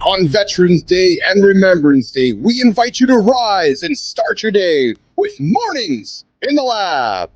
On Veterans Day and Remembrance Day, we invite you to rise and start your day with Mornings in the Lab.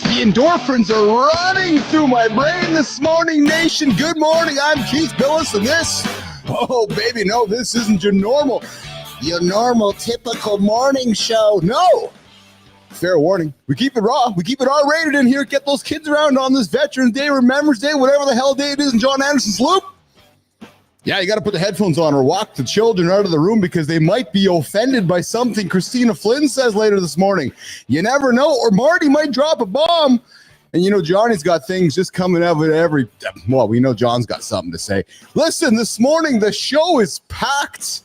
The endorphins are running through my brain this morning, nation. Good morning. I'm Keith Bilous, and this, oh, baby, no, this isn't your normal, typical morning show. No. Fair warning. We keep it raw. We keep it R-rated in here. Get those kids around on this Veterans Day, Remembrance Day, whatever the hell day it is in John Andersen's loop. Yeah, you got to put the headphones on or walk the children out of the room because they might be offended by something Kristina Flynn says later this morning. You never know. Or Marty might drop a bomb. And, you know, Johnny's got things just coming out of it well, we know John's got something to say. Listen, this morning, the show is packed.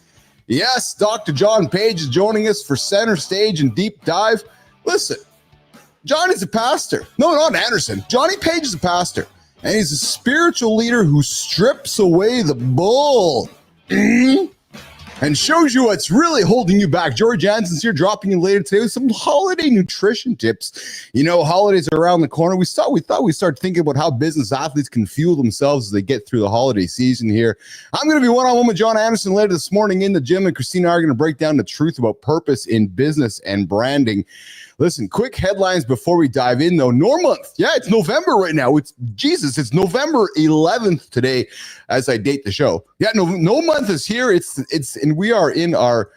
Yes, Dr. John Page is joining us for Center Stage and Deep Dive. Listen, Johnny's a pastor. No, not Andersen. Johnny Page is a pastor. And he's a spiritual leader who strips away the bull and shows you what's really holding you back. George Jansen's here dropping in later today with some holiday nutrition tips. You know, holidays are around the corner. We thought we'd start thinking about how business athletes can fuel themselves as they get through the holiday season here. I'm going to be one-on-one with John Andersen later this morning in the gym, and Kristina are going to break down the truth about purpose in business and branding. Listen, quick headlines before we dive in, though. Month. Yeah, it's November right now. It's November 11th today as I date the show. Yeah, no month is here. And we are in our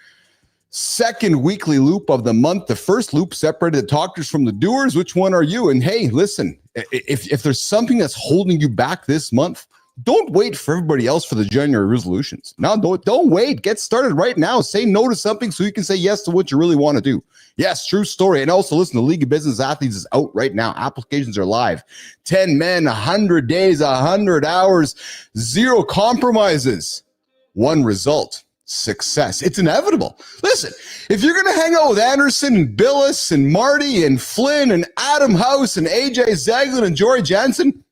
second weekly loop of the month. The first loop separated the talkers from the doers. Which one are you? And hey, listen, if there's something that's holding you back this month, don't wait for everybody else for the January resolutions. No, don't wait. Get started right now. Say no to something so you can say yes to what you really want to do. Yes, true story. And also, listen, the League of Business Athletes is out right now. Applications are live. 10 men, 100 days, 100 hours, 0 compromises. One result, success. It's inevitable. Listen, if you're going to hang out with Andersen and Bilous and Marty and Flynn and Adam House and AJ Zaglin and Jory Jansen,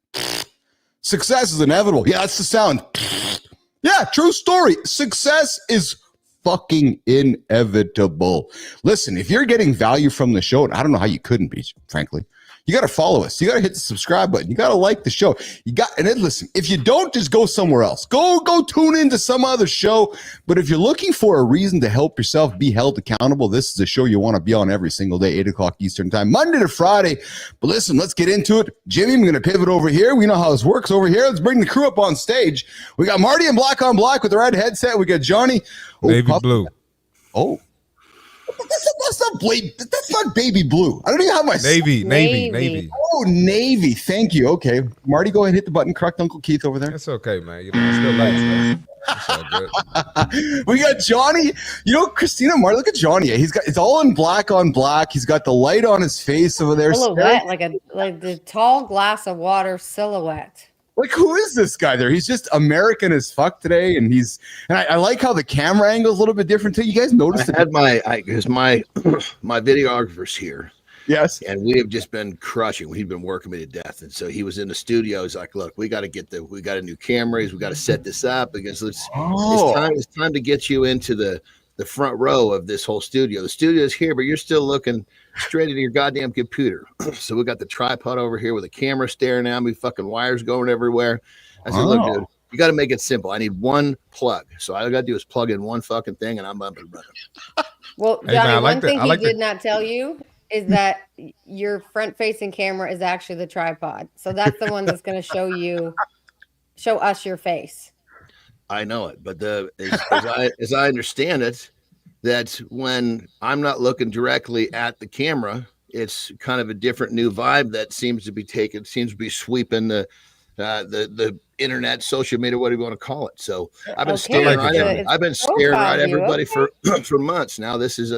success is inevitable. Yeah, that's the sound. Yeah, true story. Success is fucking inevitable. Listen, if you're getting value from the show, and I don't know how you couldn't be, frankly, you got to follow us. You got to hit the subscribe button. You got to like the show. And then listen, if you don't, just go somewhere else. Go tune into some other show. But if you're looking for a reason to help yourself be held accountable, this is a show you want to be on every single day, 8 o'clock Eastern time, Monday to Friday. But listen, let's get into it. Jimmy, I'm going to pivot over here. We know how this works over here. Let's bring the crew up on stage. We got Marty in black on black with the red headset. We got Johnny. Navy blue. Oh. That's not baby blue. I don't even have my Navy. Oh, Navy. Thank you. Okay, Marty, go ahead, hit the button. Correct Uncle Keith over there. That's okay, man. You know, I still like it. It's all good. We got Johnny. You know, Kristina, Marty, look at Johnny. It's all in black on black. He's got the light on his face over there. Silhouette, like the tall glass of water silhouette. Like, who is this guy there? He's just American as fuck today, and I like how the camera angle is a little bit different too. You guys noticed I had my videographer's here. Yes. And we have just been crushing. He'd been working me to death. And so he was in the studio. He's like, look, we got a new cameras. We got to set this up because it's time to get you into the front row of this whole studio. The studio is here, but you're still looking straight into your goddamn computer. So we got the tripod over here with a camera staring at me, fucking wires going everywhere. I said, look, dude, you got to make it simple. I need one plug. So all I got to do is plug in one fucking thing and I'm up and running. Well, Johnny, hey, man, one thing he did not tell you is that your front-facing camera is actually the tripod. So that's the one that's going to show us your face. I know it, but as I understand it, that when I'm not looking directly at the camera, it's kind of a different new vibe that seems to be sweeping the the internet, social media, whatever you want to call it. So I've been I've been scaring right everybody for months now. This is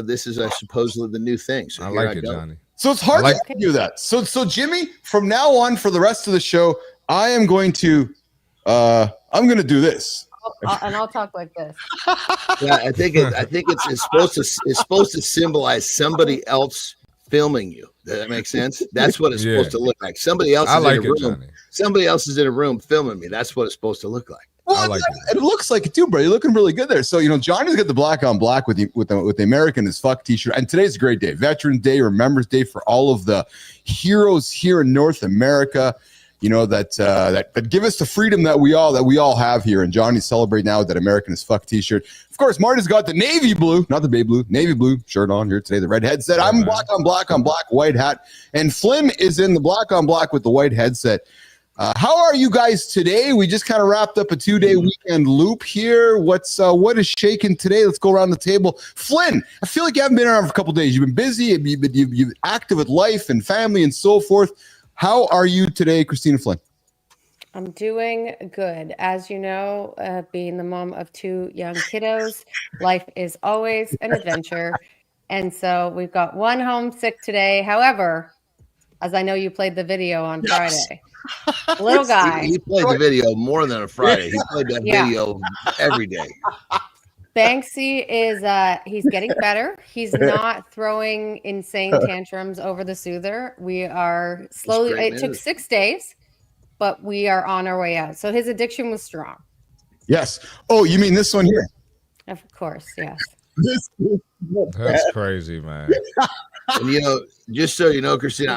supposedly the new thing. So I like it, Johnny. So it's hard to do that. So Jimmy, from now on for the rest of the show, I am going to do this. And I'll talk like this. Yeah, I think it's supposed to symbolize somebody else filming you. Does that make sense? That's what it's supposed to look like. Somebody else is in a room. Johnny. Somebody else is in a room filming me. That's what it's supposed to look like. Well, I like it. It looks like it too, bro. You're looking really good there. So, Johnny's got the black on black with the American as fuck t-shirt. And today's a great day. Veterans Day, Remembrance Day for all of the heroes here in North America, that give us the freedom that we all have here. And Johnny's celebrating now with that American as fuck t-shirt. Of course, Marty's got the navy blue, not the baby blue, navy blue shirt on here today. The red headset. I'm black on black, white hat. And Flynn is in the black on black with the white headset. How are you guys today? We just kind of wrapped up a 2-day weekend loop here. What is shaking today? Let's go around the table. Flynn, I feel like you haven't been around for a couple of days. You've been busy. You've been active with life and family and so forth. How are you today, Kristina Flynn? I'm doing good. As you know, being the mom of 2 young kiddos, life is always an adventure. And so we've got one home sick today. However, as I know you played the video on Friday. Little guy. He played the video more than a Friday. He played that video every day. Banksy is he's getting better. He's not throwing insane tantrums over the soother. We are slowly, it took 6 days, but we are on our way out. So his addiction was strong. Yes. Oh, you mean this one here? Of course, yes. That's crazy, man. And just so you know, Kristina,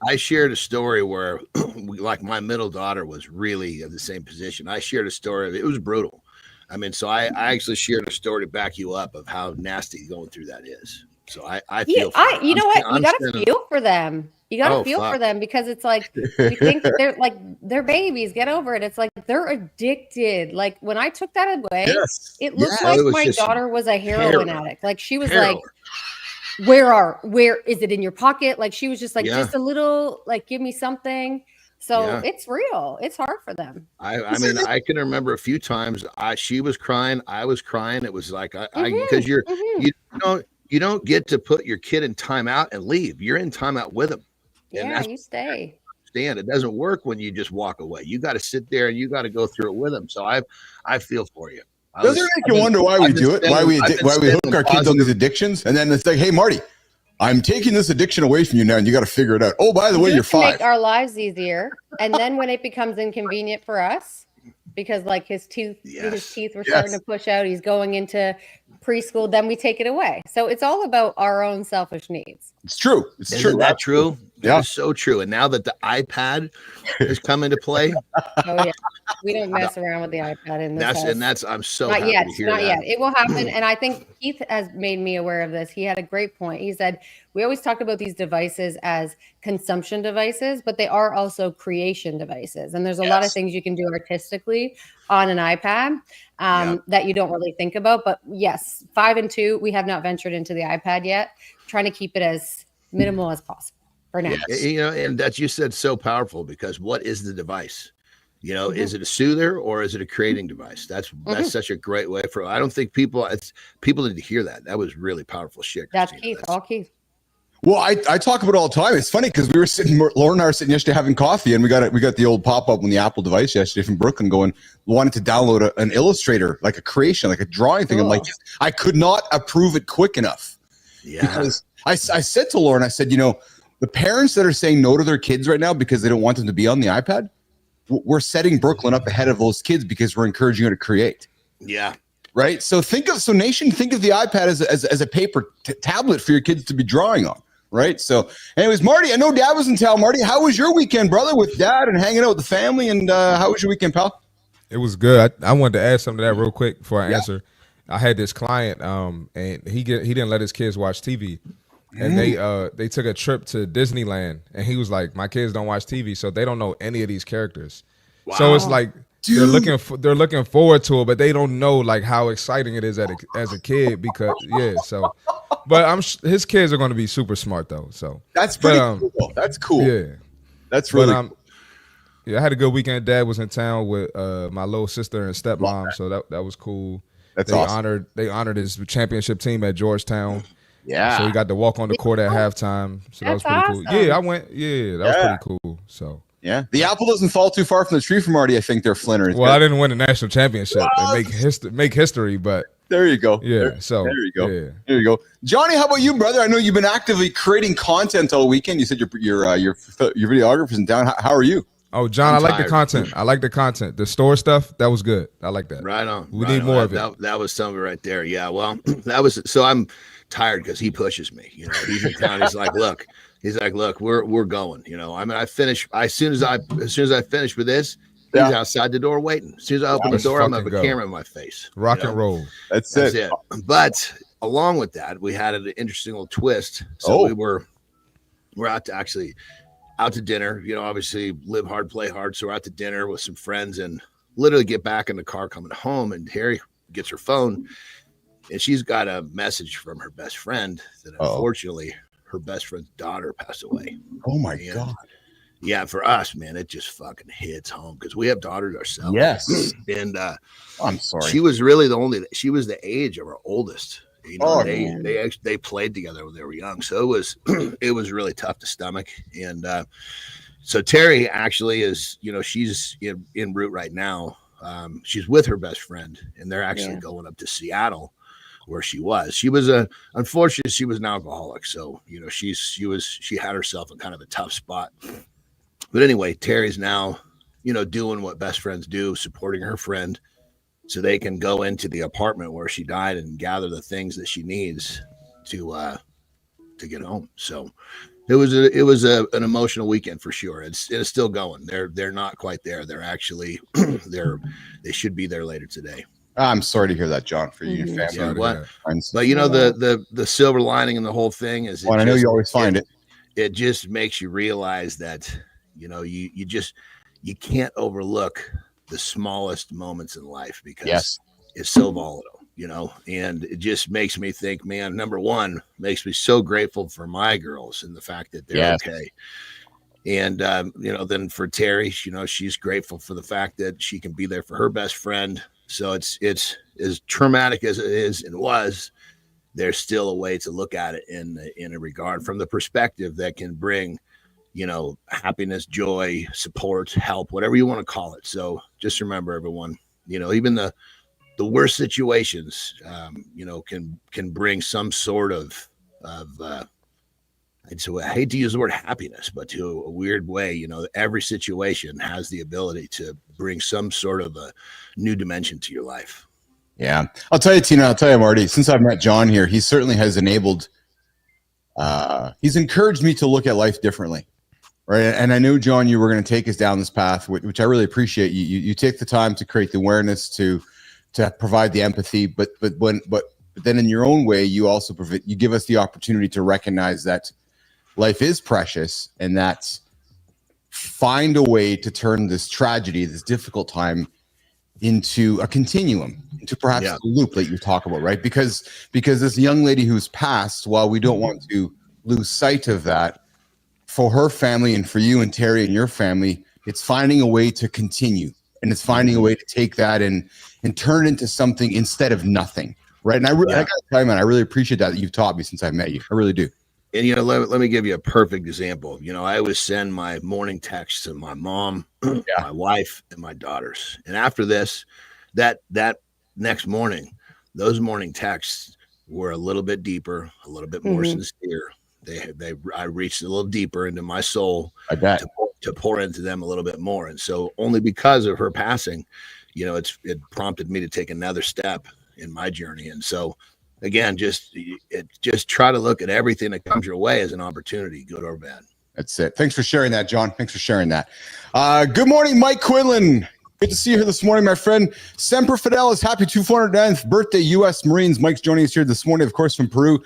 I shared a story where like my middle daughter was really in the same position. I shared a story. It was brutal. I mean, so I actually shared a story to back you up of how nasty going through that is. So I feel you know what? You got to feel for them. You got to feel for them because it's like, you think they're babies, get over it. It's like, they're addicted. Like when I took that away, it looked like my daughter was a heroin addict. Like she was like, where is it in your pocket? Like she was just like, just a little, like, give me something. So it's real. It's hard for them. I mean, I can remember a few times she was crying. I was crying. It was like, because you don't get to put your kid in timeout and leave. You're in timeout with them. Yeah, you stay. It doesn't work when you just walk away. You got to sit there and you got to go through it with them. So I feel for you. Doesn't it make you wonder why we do it? Why we hook our kids on these addictions? And then it's like, hey, Marty, I'm taking this addiction away from you now, and you got to figure it out. Oh, by the way, you're 5. Make our lives easier, and then when it becomes inconvenient for us, because like his teeth were starting to push out, he's going into preschool, then we take it away. So it's all about our own selfish needs. It's true. Isn't that true? Yeah, that's so true. And now that the iPad has come into play, we don't mess around with the iPad in this house. I'm so not happy yet. to hear not that. yet. It will happen. And I think Keith has made me aware of this. He had a great point. He said we always talk about these devices as consumption devices, but they are also creation devices. And there's a lot of things you can do artistically on an iPad that you don't really think about. But yes, 5 and 2, we have not ventured into the iPad yet. Trying to keep it as minimal as possible. Now. And that you said so powerful, because what is the device? Is it a soother or is it a creating device? That's such a great way for. I don't think people need to hear that. That was really powerful shit. That's Keith. All Keith. Well, I talk about it all the time. It's funny because Lauren and I were sitting yesterday having coffee, and we got the old pop up on the Apple device yesterday from Brooklyn, wanted to download an Illustrator, like a creation, like a drawing thing. I'm like, I could not approve it quick enough. Yeah. Because I said to Lauren, I said, the parents that are saying no to their kids right now because they don't want them to be on the iPad, we're setting Brooklyn up ahead of those kids because we're encouraging her to create. Yeah. Right. So nation, think of the iPad as a paper tablet for your kids to be drawing on. Right. So anyways, Marty, I know Dad was in town. Marty, how was your weekend, brother, with Dad and hanging out with the family? And how was your weekend, pal? It was good. I wanted to add something to that real quick before I answer. I had this client and he didn't let his kids watch TV. And they took a trip to Disneyland, and he was like, "My kids don't watch TV, so they don't know any of these characters." Wow. So it's like they're looking forward to it, but they don't know like how exciting it is as a kid because So, but his kids are going to be super smart though. So that's pretty cool. That's cool. Yeah, that's really. Cool. Yeah, I had a good weekend. Dad was in town with my little sister and stepmom, so that was cool. That's they awesome. They honored his championship team at Georgetown. Yeah. So he got to walk on the court at halftime. So that was pretty cool. Yeah, I went. Yeah, that was pretty cool. So yeah, the apple doesn't fall too far from the tree for Marty. I think they're Flynn. Well, I didn't win the national championship and make history, but there you go. Yeah. There you go. Yeah. There you go. Johnny, how about you, brother? I know you've been actively creating content all weekend. You said your videographer's in town. How are you? Oh, John, I like the content. I like the content. The store stuff, that was good. I like that. Right on. We need more of it. That was some of it right there. Yeah. Well, that was so. I'm tired because he pushes me. You know, he's in town. He's like, look, we're going. You know, I mean, I finish as soon as I finish with this. He's outside the door waiting. As soon as I open the door, I'm gonna have a camera in my face. Rock and roll. That's it. But along with that, we had an interesting little twist. So we're out to dinner. You know, obviously live hard, play hard. So we're out to dinner with some friends and literally get back in the car coming home. And Harry gets her phone and she's got a message from her best friend that unfortunately her best friend's daughter passed away. Oh my God. Yeah, for us, man, it just fucking hits home because we have daughters ourselves. Yes. And I'm sorry. She was really she was the age of our oldest. You know, they played together when they were young. So it was really tough to stomach. And so Terry actually is, you know, she's en route right now. She's with her best friend and they're actually going up to Seattle where she was. Unfortunately, she was an alcoholic. So, you know, she had herself in kind of a tough spot. But anyway, Terry's now, you know, doing what best friends do, supporting her friend so they can go into the apartment where she died and gather the things that she needs to get home. So it was an emotional weekend for sure. It's still going. They're not quite there. They're actually they should be there later today. I'm sorry to hear that, John, for you and your family. Yeah, but you know, the silver lining in the whole thing is I know you always find it. It just makes you realize that, you know, you can't overlook the smallest moments in life because it's so volatile, you know, and it just makes me think, man, number one, makes me so grateful for my girls and the fact that they're okay. And, you know, then for Terry, you know, she's grateful for the fact that she can be there for her best friend. So it's as traumatic as it is and was, there's still a way to look at it in a regard from the perspective that can bring, you know, happiness, joy, support, help, whatever you want to call it. So just remember, everyone, you know, even the worst situations, you know, can bring some sort of and so I hate to use the word happiness, but to a weird way, you know, every situation has the ability to bring some sort of a new dimension to your life. Yeah. I'll tell you, Tina, I'll tell you, Marty, since I've met John here, he certainly has he's encouraged me to look at life differently. Right. And I knew, John, you were going to take us down this path, which I really appreciate. You take the time to create the awareness, to provide the empathy, but then in your own way, you also you give us the opportunity to recognize that life is precious and that find a way to turn this tragedy, this difficult time, into a continuum, into perhaps a loop that you talk about, right? Because this young lady who's passed, while we don't want to lose sight of that, for her family and for you and Terry and your family, it's finding a way to continue, and it's finding a way to take that and turn it into something instead of nothing, right? And I gotta tell you, man, I really appreciate that you've taught me since I've met you. I really do. And, you know, let me give you a perfect example. You know, I always send my morning texts to my mom, my wife, and my daughters. And after this, that next morning, those morning texts were a little bit deeper, a little bit more sincere. I reached a little deeper into my soul to pour into them a little bit more. And so only because of her passing, you know, it prompted me to take another step in my journey. And so, again, just try to look at everything that comes your way as an opportunity, good or bad. That's it. Thanks for sharing that, John. Thanks for sharing that. Good morning, Mike Quinlan. Good to see you here this morning, my friend. Semper Fidelis, happy 209th birthday, U.S. Marines. Mike's joining us here this morning, of course, from Peru,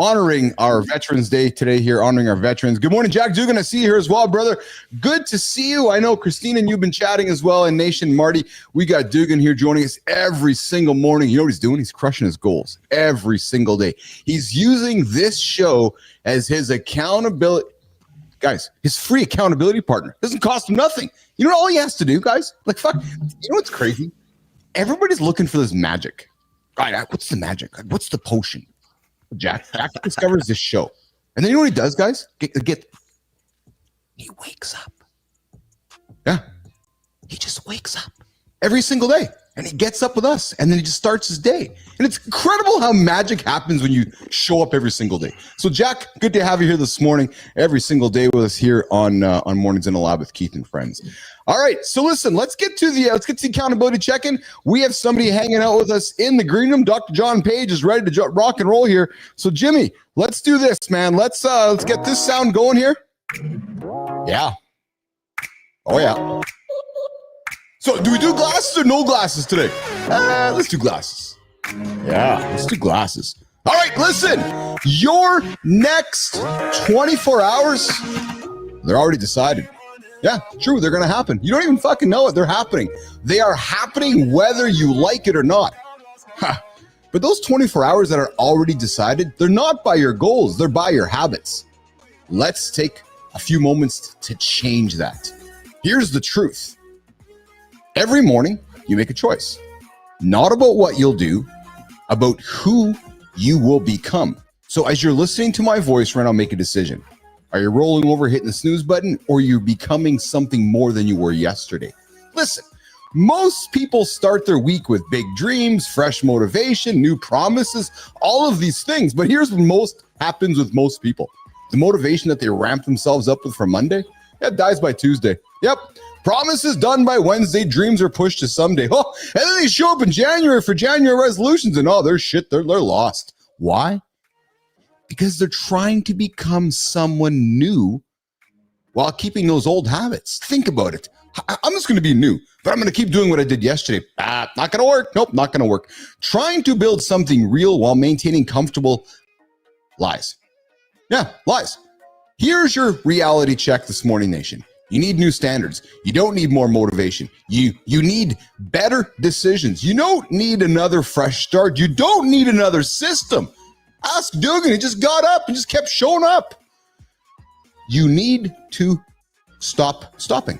honoring our Veterans Day today here, honoring our veterans. Good morning, Jack Dugan. I see you here as well, brother. Good to see you. I know Kristina and you've been chatting as well, and Nation Marty. We got Dugan here joining us every single morning. You know what he's doing? He's crushing his goals every single day. He's using this show as his accountability. Guys, his free accountability partner doesn't cost him nothing. You know what all he has to do, guys? Like, fuck. You know what's crazy? Everybody's looking for this magic. All right, what's the magic? What's the potion? Jack discovers this show. And then you know what he does, guys? He wakes up. Yeah. He just wakes up every single day. And he gets up with us. And then he just starts his day. And it's incredible how magic happens when you show up every single day. So, Jack, good to have you here this morning. Every single day with us here on Mornings in the Lab with Keith and Friends. All right. So, listen, let's get to the accountability check-in. We have somebody hanging out with us in the green room. Dr. John Page is ready to rock and roll here. So, Jimmy, let's do this, man. Let's get this sound going here. Yeah. Oh, yeah. So, do we do glasses or no glasses today? Let's do glasses. Yeah, let's do glasses. All right, listen. Your next 24 hours, they're already decided. Yeah, true, they're going to happen. You don't even fucking know it. They're happening. They are happening whether you like it or not. But those 24 hours that are already decided, they're not by your goals. They're by your habits. Let's take a few moments to change that. Here's the truth. Every morning, you make a choice. Not about what you'll do, about who you will become. So as you're listening to my voice right now, make a decision. Are you rolling over, hitting the snooze button, or you're becoming something more than you were yesterday? Listen, most people start their week with big dreams, fresh motivation, new promises, all of these things. But here's what most happens with most people. The motivation that they ramp themselves up with for Monday, it dies by Tuesday. Yep. Promises done by Wednesday, dreams are pushed to someday. Oh, and then they show up in January for January resolutions, and they're lost. Why? Because they're trying to become someone new while keeping those old habits. Think about it. I'm just going to be new, but I'm going to keep doing what I did yesterday. Not going to work. Nope, not going to work. Trying to build something real while maintaining comfortable lies. Yeah, lies. Here's your reality check this morning, nation. You need new standards. You don't need more motivation. You need better decisions. You don't need another fresh start. You don't need another system. Ask Dugan. He just got up and just kept showing up. You need to stop stopping.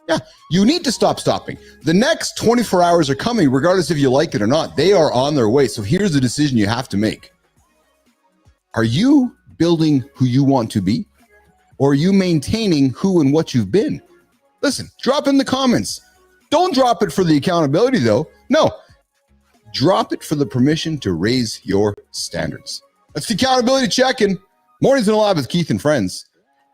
Yeah, you need to stop stopping. The next 24 hours are coming, regardless if you like it or not. They are on their way. So here's the decision you have to make. Are you building who you want to be? Or are you maintaining who and what you've been? Listen, drop in the comments. Don't drop it for the accountability, though. No, drop it for the permission to raise your standards. That's the accountability check-in. Mornings in the Lab with Keith and Friends.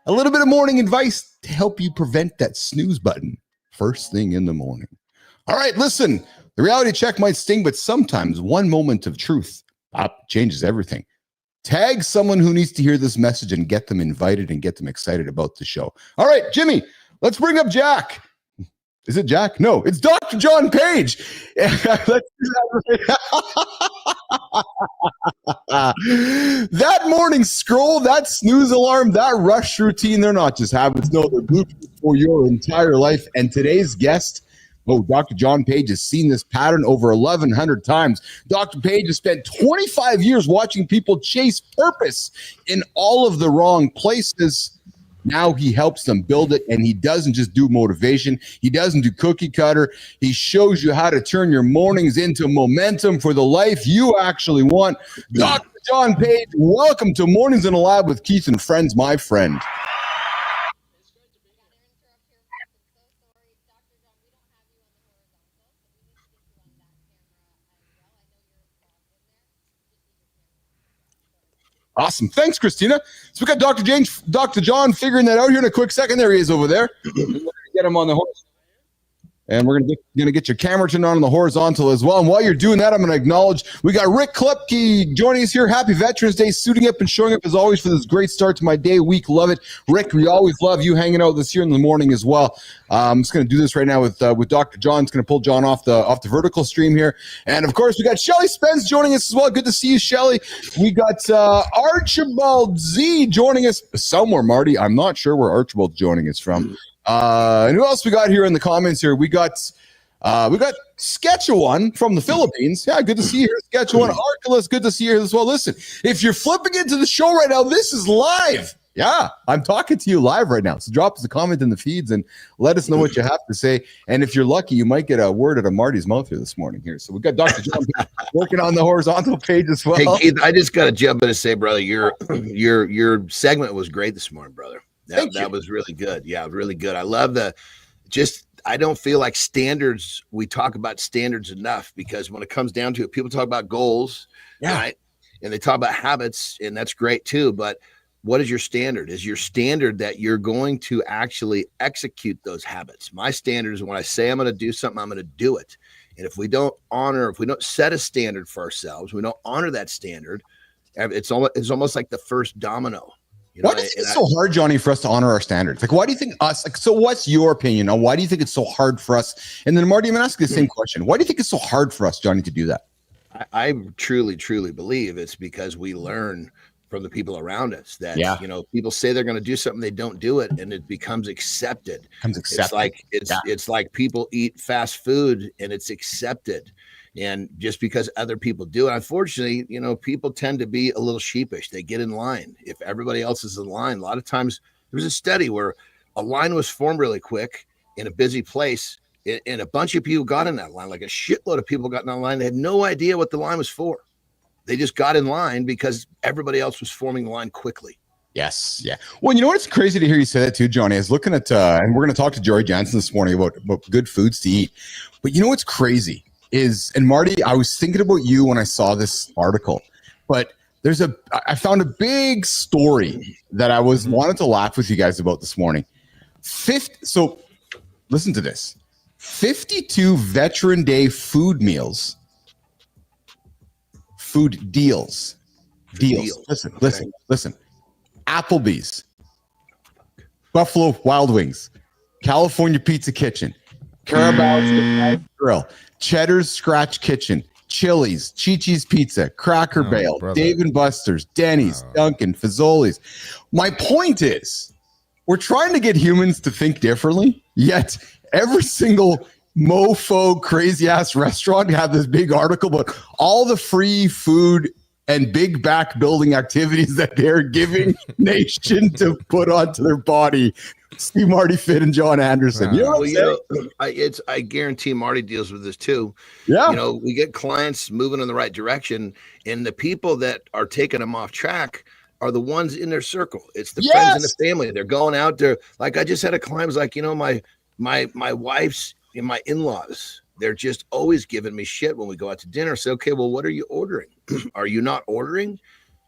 A little bit of morning advice to help you prevent that snooze button first thing in the morning. All right, listen, the reality check might sting, but sometimes one moment of truth changes everything. Tag someone who needs to hear this message and get them invited and get them excited about the show. All right, Jimmy, let's bring up Jack. Is it Jack? No, it's Dr. John Page. Let's do that morning scroll, that snooze alarm, that rush routine, they're not just habits. No, they're blueprints for your entire life. And today's guest, Dr. John Page has seen this pattern over 1,100 times. Dr. Page has spent 25 years watching people chase purpose in all of the wrong places. Now he helps them build it, and he doesn't just do motivation. He doesn't do cookie cutter. He shows you how to turn your mornings into momentum for the life you actually want. Dr. John Page, welcome to Mornings in the Lab with Keith and Friends, my friend. Awesome. Thanks, Kristina. So we got Dr. John figuring that out here in a quick second. There he is over there. Get him on the horse. And we're gonna get your camera turned on the horizontal as well. And while you're doing that, I'm gonna acknowledge we got Rick Klepke joining us here. Happy Veterans Day, suiting up and showing up as always for this great start to my day, week. Love it, Rick. We always love you hanging out with us here in the morning as well. I'm just gonna do this right now with Dr. John. It's gonna pull John off the vertical stream here, and of course we got Shelly Spence joining us as well. Good to see you, Shelly. We got Archibald Z joining us somewhere. Marty, I'm not sure where Archibald's joining us from. And who else we got here in the comments here? We got Sketchawan from the Philippines. Yeah, good to see you here, Sketchawan. Arculus, good to see you here as well. Listen, if you're flipping into the show right now, this is live. Yeah, I'm talking to you live right now. So drop us a comment in the feeds and let us know what you have to say. And if you're lucky, you might get a word out of Marty's mouth here this morning. Here, so we've got Dr. John working on the horizontal page as well. Hey Keith, I just got to jump in and say, brother, your segment was great this morning, brother. That was really good. Yeah, really good. I love I don't feel like standards. We talk about standards enough, because when it comes down to it, people talk about goals, right? And they talk about habits, and that's great too. But what is your standard? Is your standard that you're going to actually execute those habits? My standard is when I say I'm going to do something, I'm going to do it. And if we don't set a standard for ourselves, we don't honor that standard, it's almost like the first domino. Why do you think it's so hard, Johnny, for us to honor our standards? Like, why do you think so what's your opinion on why do you think it's so hard for us? And then Marty, I'm going to ask you the same question. Why do you think it's so hard for us, Johnny, to do that? I truly, truly believe it's because we learn from the people around us that, people say they're going to do something, they don't do it, and it becomes accepted. It's like people eat fast food and it's accepted. And just because other people do it, unfortunately, people tend to be a little sheepish. They get in line. If everybody else is in line, a lot of times there was a study where a line was formed really quick in a busy place, and a bunch of people got in that line, like a shitload of people got in that line. They had no idea what the line was for. They just got in line because everybody else was forming the line quickly. Yes. Yeah. Well, you know what's crazy to hear you say that too, Johnny, is looking at, and we're going to talk to Jory Jansen this morning about good foods to eat. But you know what's crazy is, and Marty, I was thinking about you when I saw this article, but I found a big story that I wanted to laugh with you guys about this morning. So listen to this. 52 Veteran Day food deals. Listen. Applebee's, Buffalo Wild Wings, California Pizza Kitchen, Carabao's Grill, Cheddar's Scratch Kitchen, Chili's, Chi-Chi's Pizza, Cracker Barrel, Dave & Buster's, Denny's, Dunkin', Fazoli's. My point is, we're trying to get humans to think differently, yet every single mofo crazy ass restaurant have this big article about all the free food and big back building activities that they're giving nation to put onto their body. See Marty Fit and John Andersen. I guarantee Marty deals with this too. Yeah. We get clients moving in the right direction, and the people that are taking them off track are the ones in their circle. It's the friends and the family. They're going out there. Like I just had a client was like, my wife's and my in-laws, they're just always giving me shit when we go out to dinner. I say, okay, well, what are you ordering? Are you not ordering?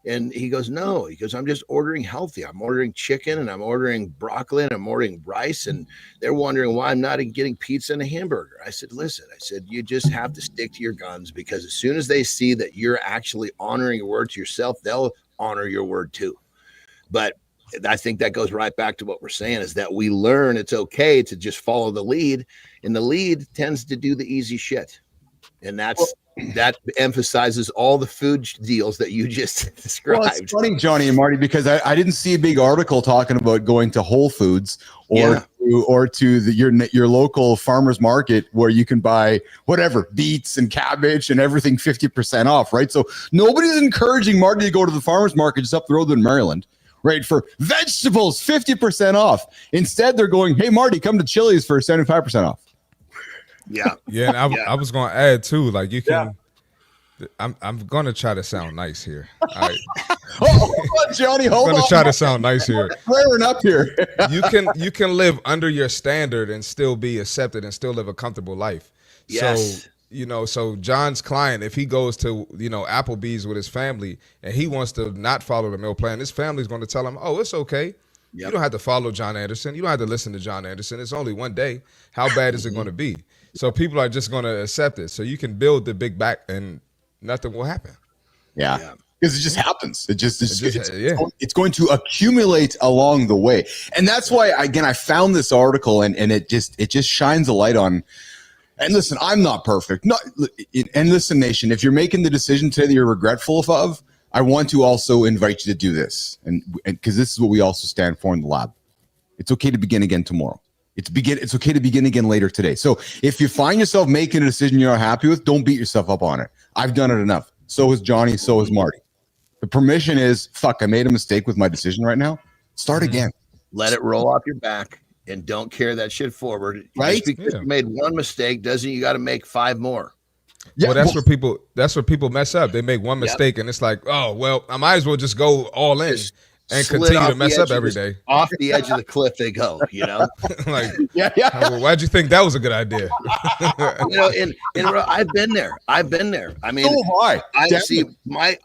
And he goes, no. He goes, I'm just ordering healthy. I'm ordering chicken, and I'm ordering broccoli, and I'm ordering rice. And they're wondering why I'm not getting pizza and a hamburger. I said, listen, you just have to stick to your guns, because as soon as they see that you're actually honoring your word to yourself, they'll honor your word too. But I think that goes right back to what we're saying, is that we learn it's okay to just follow the lead, and the lead tends to do the easy shit. And that emphasizes all the food deals that you just described. Well, it's funny, Johnny and Marty, because I didn't see a big article talking about going to Whole Foods or to your local farmer's market where you can buy whatever, beets and cabbage and everything 50% off, right? So nobody's encouraging Marty to go to the farmer's market just up the road in Maryland, right, for vegetables 50% off. Instead, they're going, hey, Marty, come to Chili's for 75% off. Yeah. And I was going to add too, like you can, I'm going to try to sound nice here. All right. Hold on, Johnny, hold on. I'm going to try to sound nice here. Flaring up here. You can live under your standard and still be accepted and still live a comfortable life. Yes. So, so John's client, if he goes to, Applebee's with his family and he wants to not follow the meal plan, his family's going to tell him, oh, it's okay. Yep. You don't have to follow John Andersen. You don't have to listen to John Andersen. It's only one day. How bad is it going to be? So people are just going to accept it. So you can build the big back and nothing will happen. Yeah. Because it just happens. It's going to accumulate along the way. And that's why, again, I found this article and it just shines a light on. And listen, I'm not perfect. And listen, nation, if you're making the decision today that you're regretful of, I want to also invite you to do this. And because this is what we also stand for in the lab. It's okay to begin again tomorrow. It's okay to begin again later today. So if you find yourself making a decision you're not happy with, don't beat yourself up on it. I've done it enough. So is Johnny. So is Marty. The permission is, fuck, I made a mistake with my decision right now. Start again. Let it roll off your back and don't carry that shit forward. Right? Just because you made one mistake doesn't you got to make 5 more. Yeah, well, that's where people mess up. They make one mistake and it's like, oh, well, I might as well just go all in and continue to mess up every day. Off the edge of the cliff they go, like, why'd you think that was a good idea? I've been there. I mean,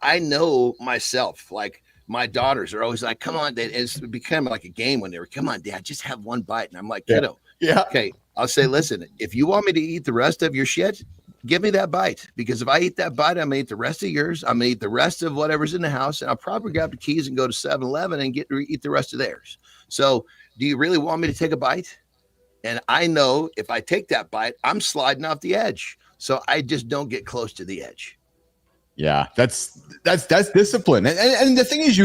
I know myself. Like my daughters are always like, come on, Dad. It's become like a game when they were, come on, Dad, just have one bite. And I'm like, kiddo, okay. I'll say, listen, if you want me to eat the rest of your shit, give me that bite, because if I eat that bite, I'm gonna eat the rest of yours. I'm gonna eat the rest of whatever's in the house, and I'll probably grab the keys and go to 7-Eleven and eat the rest of theirs. So do you really want me to take a bite? And I know if I take that bite, I'm sliding off the edge. So I just don't get close to the edge. Yeah, that's discipline, and the thing is,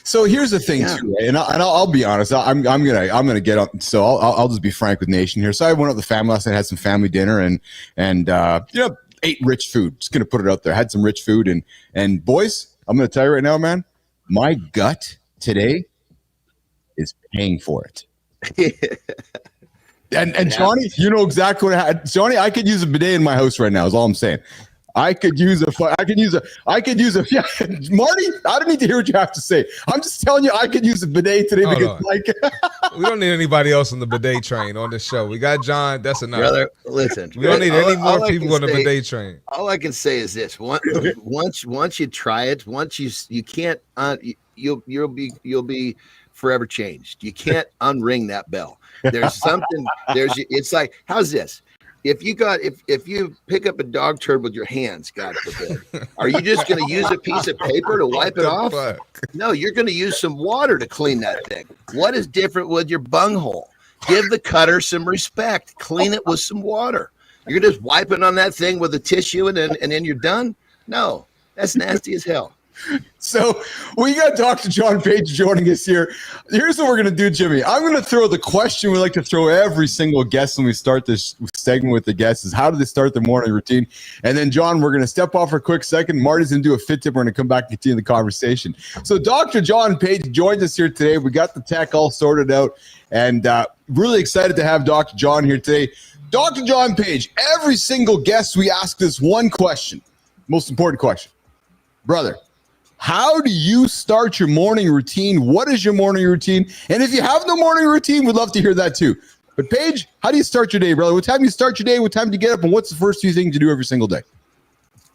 so here's the thing too, right? and I'll be honest, I'm gonna get up. So I'll just be frank with Nation here. So I went up with the family last night, had some family dinner, and ate rich food. Just gonna put it out there. Had some rich food, and boys, I'm gonna tell you right now, man, my gut today is paying for it. And Johnny, you know exactly what I had. Johnny, I could use a bidet in my house right now. Is all I'm saying. I could use a Marty. I don't need to hear what you have to say. I'm just telling you, I could use a bidet today because we don't need anybody else on the bidet train on this show. We got John. That's enough. Brother, listen, we don't need any more people on the bidet train. All I can say is this: once you try it, once you can't, you'll be forever changed. You can't unring that bell. There's something. It's like, how's this? If you pick up a dog turd with your hands, God forbid, are you just going to use a piece of paper to wipe it off? No, you're going to use some water to clean that thing. What is different with your bunghole? Give the cutter some respect. Clean it with some water. You're just wiping on that thing with a tissue and then you're done? No, that's nasty as hell. So we got Dr. John Page joining us here. Here's what we're going to do, Jimmy. I'm going to throw the question we like to throw every single guest when we start this segment with the guests is how do they start their morning routine? And then, John, we're going to step off for a quick second. Marty's going to do a fit tip. We're going to come back and continue the conversation. So Dr. John Page joins us here today. We got the tech all sorted out and really excited to have Dr. John here today. Dr. John Page, every single guest we ask this one question, most important question. Brother, how do you start your morning routine? What is your morning routine? And if you have no morning routine, we'd love to hear that too. But Paige, how do you start your day, brother? What time do you start your day? What time do you get up? And what's the first few things you do every single day?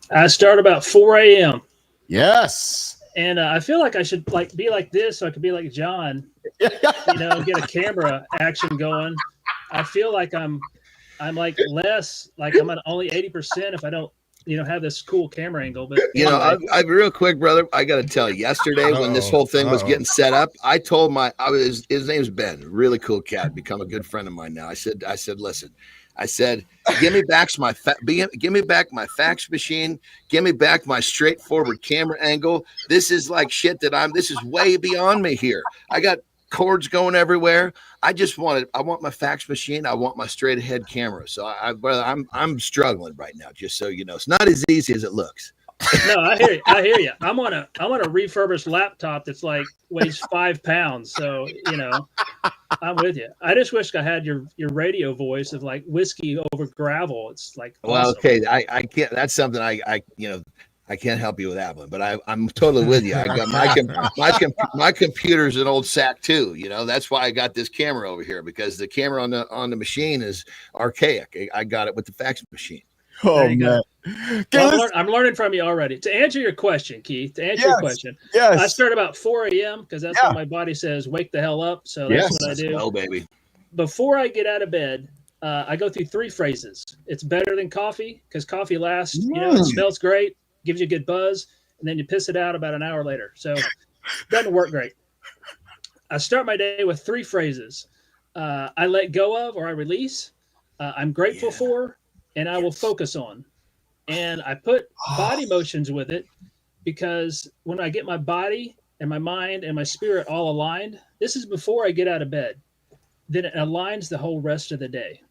I start about 4 a.m. Yes. And I feel like I should be like this so I could be like John, get a camera action going. I feel like I'm like less, like I'm at only 80% if I don't, have this cool camera angle. But I real quick, brother, I got to tell you, yesterday when this whole thing was getting set up, I told his name's Ben, really cool cat, become a good friend of mine now. I said, listen, give me back my fax machine, give me back my straightforward camera angle. This is like shit this is way beyond me here. I got cords going everywhere. I want my fax machine. I want my straight ahead camera. So I'm struggling right now, just so you know. It's not as easy as it looks. No, I hear you. I'm on a refurbished laptop that's weighs 5 pounds. So, I'm with you. I just wish I had your radio voice of like whiskey over gravel. It's like, awesome. Well, okay. I can't, that's something I can't help you with that one, but I'm totally with you. I got my computer's an old sack too. That's why I got this camera over here, because the camera on the machine is archaic. I got it with the fax machine. Oh man, well, I'm learning from you already. To answer your question, Keith, your question, I start about 4 a.m. because that's when my body says wake the hell up. So that's what I do. Oh baby! Before I get out of bed, I go through 3 phrases. It's better than coffee because coffee lasts. It smells great. Gives you a good buzz, and then you piss it out about an hour later. So it doesn't work great. I start my day with 3 phrases. I let go of, or I release. I'm grateful for, and I will focus on. And I put body motions with it because when I get my body and my mind and my spirit all aligned, this is before I get out of bed, then it aligns the whole rest of the day.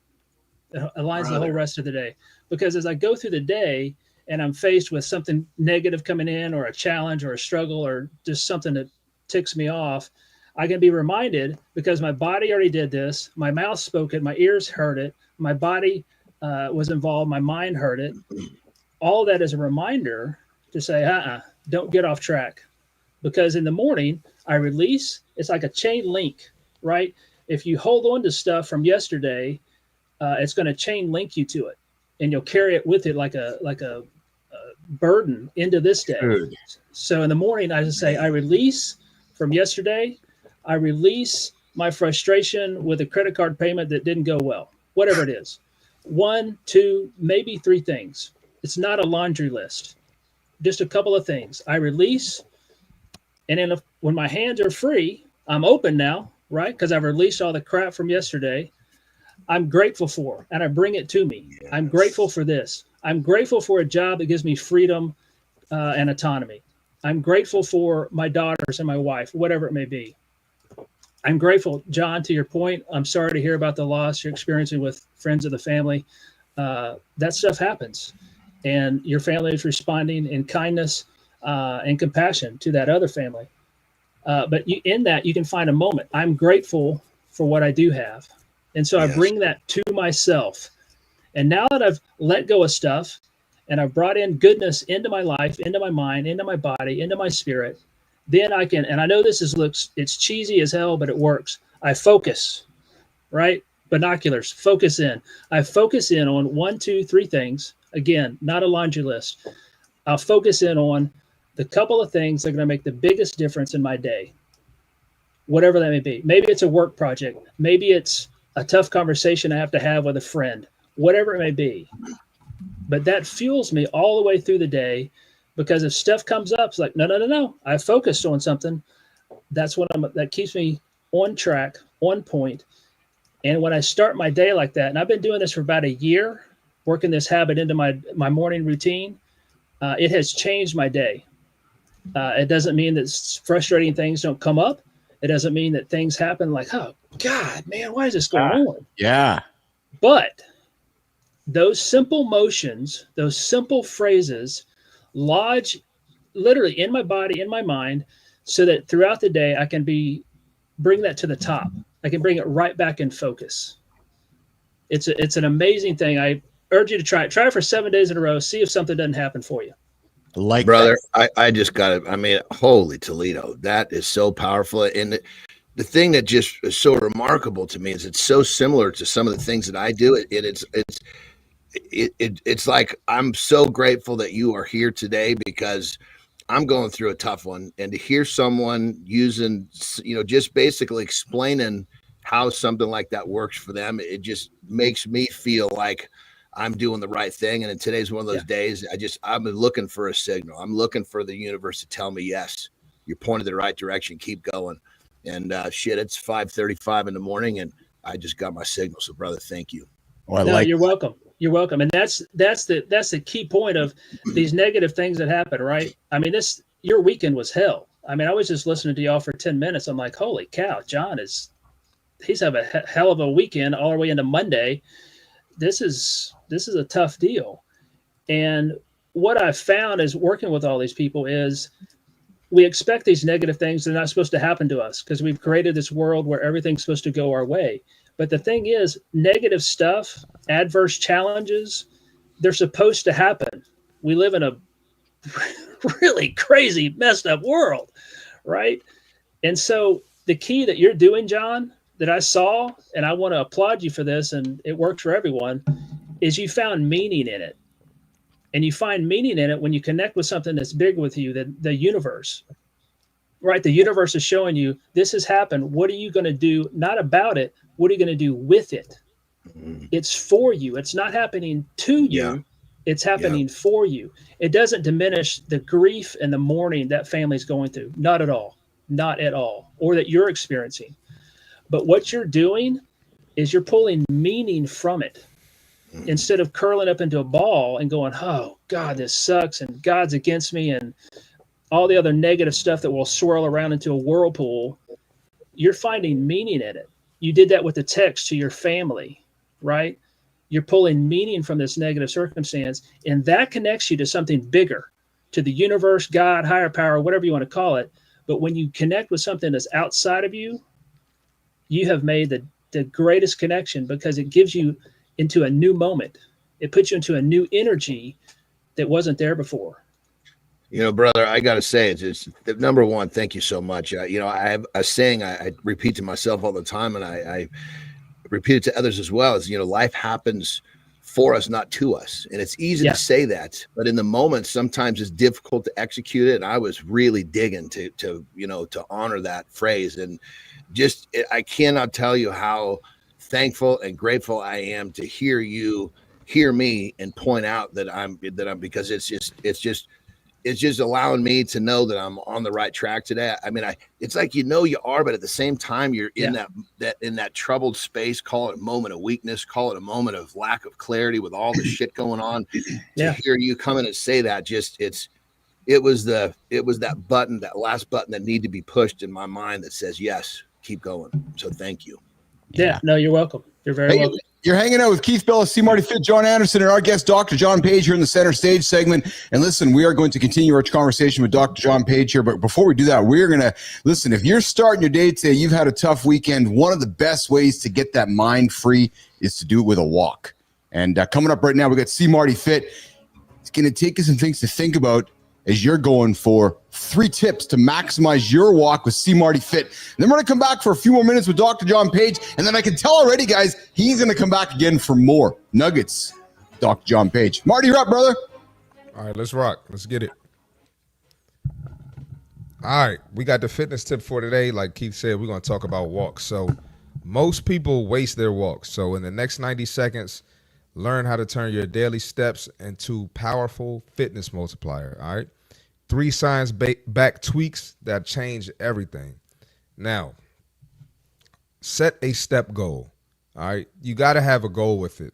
Because as I go through the day, and I'm faced with something negative coming in or a challenge or a struggle or just something that ticks me off, I can be reminded because my body already did this. My mouth spoke it. My ears heard it. My body was involved. My mind heard it. All that is a reminder to say, don't get off track. Because in the morning, I release. It's like a chain link, right? If you hold on to stuff from yesterday, it's going to chain link you to it, and you'll carry it with it like a burden into this day. Good. So in the morning, I just say, I release from yesterday. I release my frustration with a credit card payment that didn't go well, whatever it is. 1, 2, maybe 3 things. It's not a laundry list. Just a couple of things. I release. And then when my hands are free, I'm open now, right? Because I've released all the crap from yesterday. I'm grateful for, and I bring it to me. Yes. I'm grateful for this. I'm grateful for a job that gives me freedom and autonomy. I'm grateful for my daughters and my wife, whatever it may be. I'm grateful, John, to your point. I'm sorry to hear about the loss you're experiencing with friends of the family. That stuff happens. And your family is responding in kindness and compassion to that other family. But in that, you can find a moment. I'm grateful for what I do have. And so I bring that to myself. And now that I've let go of stuff and I've brought in goodness into my life, into my mind, into my body, into my spirit, then I can, and I know it's cheesy as hell, but it works. I focus, right? Binoculars, focus in. I focus in on 1, 2, 3 things. Again, not a laundry list. I'll focus in on the couple of things that are going to make the biggest difference in my day, whatever that may be. Maybe it's a work project. Maybe it's a tough conversation I have to have with a friend, whatever it may be. But that fuels me all the way through the day, because if stuff comes up, it's like, no. I focused on something. That's that keeps me on track, on point. And when I start my day like that, and I've been doing this for about a year, working this habit into my morning routine, it has changed my day. It doesn't mean that frustrating things don't come up. It doesn't mean that things happen like, oh, God, man, why is this going on? Yeah. But those simple motions, those simple phrases lodge literally in my body, in my mind, so that throughout the day, I can bring that to the top. I can bring it right back in focus. It's an amazing thing. I urge you to try it. Try it for 7 days in a row. See if something doesn't happen for you. Like, brother, I just got it. I mean, holy Toledo, that is so powerful. And the thing that just is so remarkable to me is it's so similar to some of the things that I do. It's like, I'm so grateful that you are here today, because I'm going through a tough one, and to hear someone using, just basically explaining how something like that works for them, it just makes me feel like I'm doing the right thing. And in today's one of those days, I've been looking for a signal. I'm looking for the universe to tell me, yes, you're pointed the right direction. Keep going. And it's 5:35 in the morning, and I just got my signal. So, brother, thank you. You're welcome. You're welcome. And that's the key point of these negative things that happen, right? I mean, your weekend was hell. I mean, I was just listening to y'all for 10 minutes. I'm like, holy cow, John he's having a hell of a weekend all the way into Monday. This is a tough deal. And what I've found is working with all these people is we expect these negative things. They're not supposed to happen to us because we've created this world where everything's supposed to go our way. But the thing is, negative stuff, adverse challenges, they're supposed to happen. We live in a really crazy, messed up world, right? And so the key that you're doing, John, that I saw, and I want to applaud you for this, and it works for everyone, is you found meaning in it. And you find meaning in it when you connect with something that's big with you, the universe, right? The universe is showing you this has happened. What are you going to do? Not about it. What are you going to do with it? It's for you. It's not happening to you. Yeah. It's happening for you. It doesn't diminish the grief and the mourning that family's going through. Not at all. Not at all. Or that you're experiencing. But what you're doing is you're pulling meaning from it. Instead of curling up into a ball and going, oh, God, this sucks, and God's against me, and all the other negative stuff that will swirl around into a whirlpool, you're finding meaning in it. You did that with the text to your family, right? You're pulling meaning from this negative circumstance, and that connects you to something bigger, to the universe, God, higher power, whatever you want to call it. But when you connect with something that's outside of you, you have made the greatest connection, because it gives you into a new moment. It puts you into a new energy that wasn't there before. Brother, I got to say, it's number one, thank you so much. I have a saying I repeat to myself all the time, and I repeat it to others as well, is, life happens for us, not to us. And it's easy to say that, but in the moment, sometimes it's difficult to execute it. And I was really digging to honor that phrase. And I cannot tell you how thankful and grateful I am to hear you hear me and point out that I'm because it's just allowing me to know that I'm on the right track today. I mean, it's like, you are, but at the same time, you're in that troubled space. Call it a moment of weakness, call it a moment of lack of clarity with all the shit going on. To hear you come in and say that, it was that button, that last button that needed to be pushed in my mind that says, yes, keep going. So thank you. Yeah, no, you're welcome. You're very welcome. You're hanging out with Keith Bilous, See Marty Fit, John Andersen, and our guest, Dr. John Page, here in the center stage segment. And listen, we are going to continue our conversation with Dr. John Page here. But before we do that, we're going to listen. If you're starting your day today, you've had a tough weekend, one of the best ways to get that mind free is to do it with a walk. And coming up right now, we got See Marty Fit. It's going to take us some things to think about as you're going for 3 tips to maximize your walk with See Marty Fit. And then we're going to come back for a few more minutes with Dr. John Page. And then I can tell already, guys, he's going to come back again for more nuggets. Dr. John Page. Marty, you're up, brother. All right, let's rock. Let's get it. All right, we got the fitness tip for today. Like Keith said, we're going to talk about walks. So most people waste their walks. So in the next 90 seconds, learn how to turn your daily steps into powerful fitness multiplier. All right. 3 science-backed tweaks that change everything. Now, set a step goal. All right. You got to have a goal with it.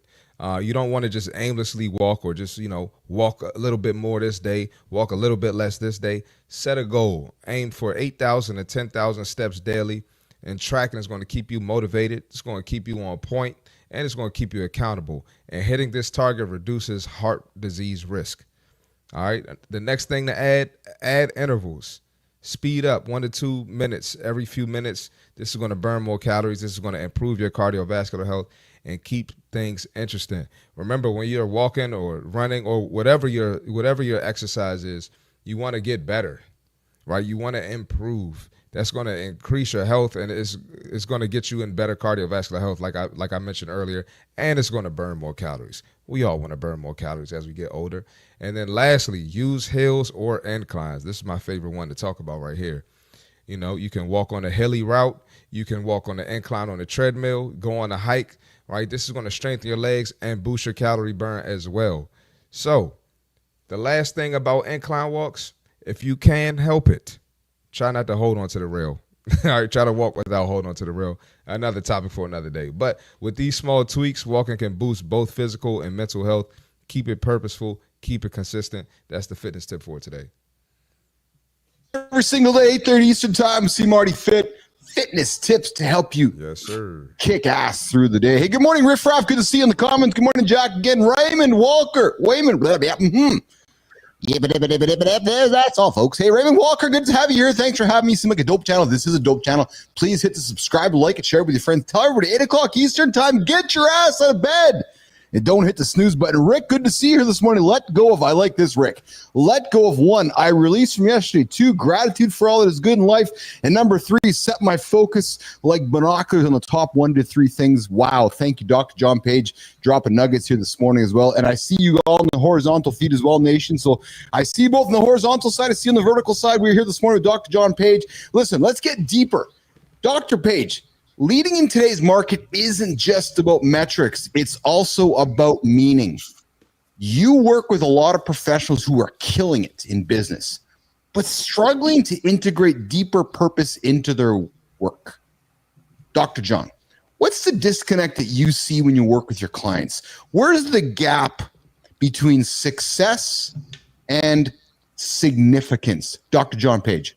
You don't want to just aimlessly walk or just, walk a little bit more this day, walk a little bit less this day. Set a goal. Aim for 8,000 to 10,000 steps daily. And tracking is going to keep you motivated. It's going to keep you on point, and it's going to keep you accountable. And hitting this target reduces heart disease risk. All right. The next thing to add intervals. Speed up 1 to 2 minutes every few minutes. This is going to burn more calories. This is going to improve your cardiovascular health and keep things interesting. Remember, when you're walking or running or whatever your exercise is, you want to get better, right? You want to improve. That's going to increase your health, and it's going to get you in better cardiovascular health, like I mentioned earlier, and it's going to burn more calories. We all want to burn more calories as we get older. And then lastly, use hills or inclines. This is my favorite one to talk about right here. You can walk on a hilly route. You can walk on the incline on a treadmill, go on a hike, right? This is going to strengthen your legs and boost your calorie burn as well. So the last thing about incline walks, if you can help it, try not to hold on to the rail. All right, try to walk without holding on to the rail. Another topic for another day. But with these small tweaks, walking can boost both physical and mental health. Keep it purposeful. Keep it consistent. That's the fitness tip for today. Every single day, 8:30 Eastern Time, See Marty Fit. Fitness tips to help you kick ass through the day. Hey, good morning, Riff Raff. Good to see you in the comments. Good morning, Jack. Again, Raymond Walker. Yeah, that's all, folks. Hey, Raymond Walker, good to have you here. Thanks for having me. Seems like a dope channel. This is a dope channel. Please hit the subscribe, like, and share with your friends. Tell everybody 8 o'clock Eastern Time. Get your ass out of bed. And don't hit the snooze button. Rick, good to see you here this morning. Let go of, I like this, Rick. Let go of 1, I released from yesterday. 2, gratitude for all that is good in life. And number 3, set my focus like binoculars on the top 1 to 3 things. Wow. Thank you, Dr. John Page, dropping nuggets here this morning as well. And I see you all on the horizontal feed as well, nation. So I see both on the horizontal side. I see on the vertical side. We're here this morning with Dr. John Page. Listen, let's get deeper. Dr. Page, leading in today's market isn't just about metrics. It's also about meaning. You work with a lot of professionals who are killing it in business, but struggling to integrate deeper purpose into their work. Dr. John, what's the disconnect that you see when you work with your clients? Where's the gap between success and significance? Dr. John Page.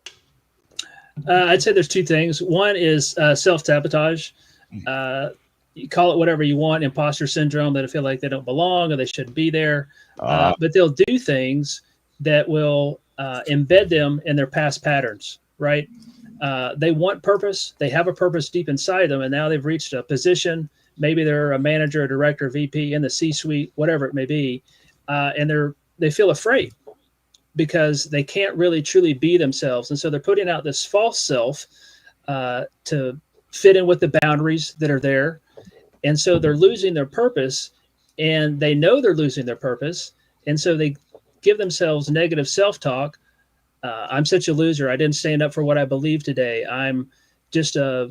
I'd say there's 2 things. One is self-sabotage. You call it whatever you want, imposter syndrome, that they feel like they don't belong or they shouldn't be there. But they'll do things that will embed them in their past patterns, right? They want purpose. They have a purpose deep inside them, and now they've reached a position. Maybe they're a manager, a director, VP in the C-suite, whatever it may be, and they feel afraid because they can't really truly be themselves, and so they're putting out this false self to fit in with the boundaries that are there, and so they're losing their purpose, and they know they're losing their purpose, and so they give themselves negative self-talk. I'm such a loser. I didn't stand up for what I believe today. I'm just a